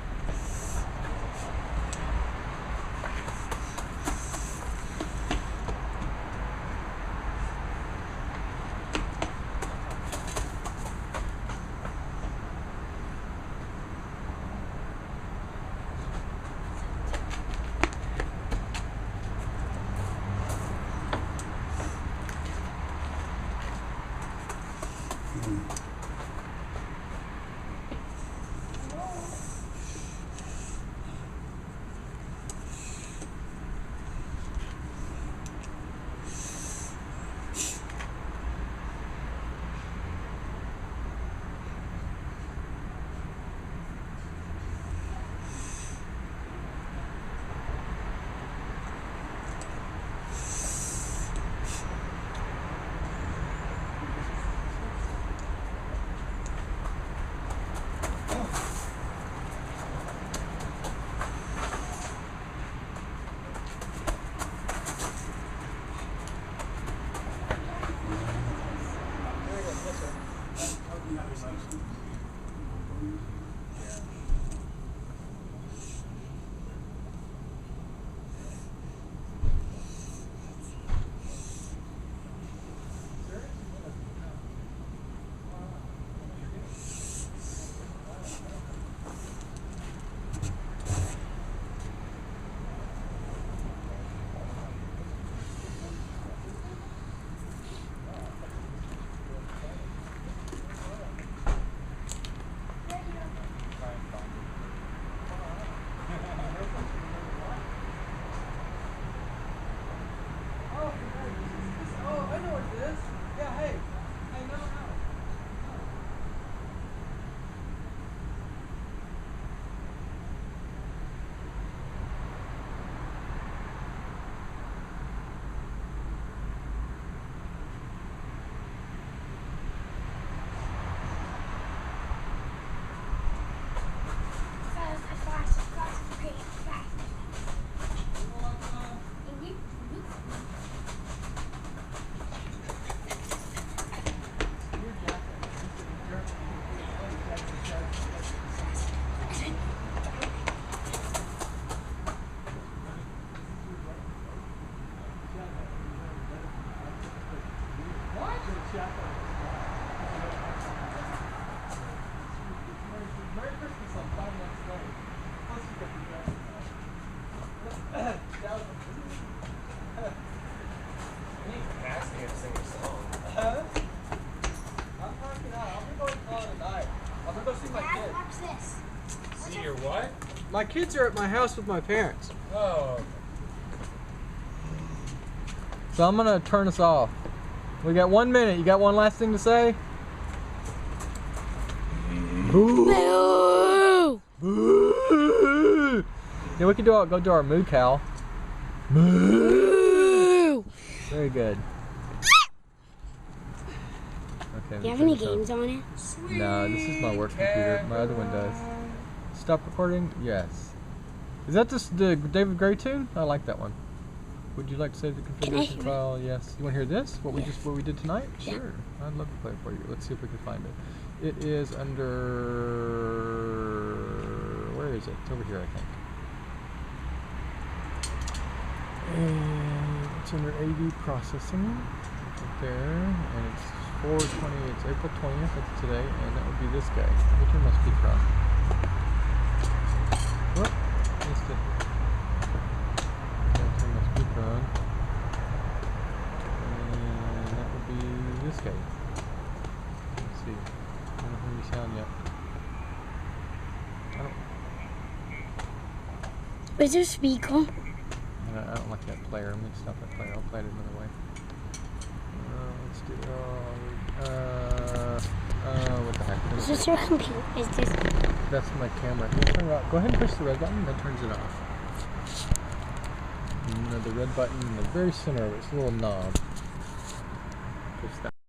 See your what? My kids are at my house with my parents. Oh. So I'm gonna turn us off. We got 1 minute. You got one last thing to say? Boo! Boo! Yeah, we can go do our moo cow. Moo! Very good. Okay. Do you have any games on it? No, this is my work computer. My other one does. Stop recording? Yes. Is that just the David Gray tune? I like that one. Would you like to save the configuration file? Yes. You want to hear this? What we did tonight? Yeah. Sure. I'd love to play it for you. Let's see if we can find it. It is under, where is it? It's over here, I think. And it's under AV processing, right there, and it's 4/20. It's April 20th. That's today, and that would be this guy. Let me turn my speaker on. Whoop, missed it. Turn my speaker on, and that would be this guy. Let's see. I don't hear any sound yet. Is there a speaker? I don't like that player. I'm gonna stop that player. I'll play it another way. Let's do. What the heck? Is this your computer? Is this? That's my camera. You turn it off. Go ahead and push the red button. That turns it off. And the red button in the very center of it's a little knob. Push that.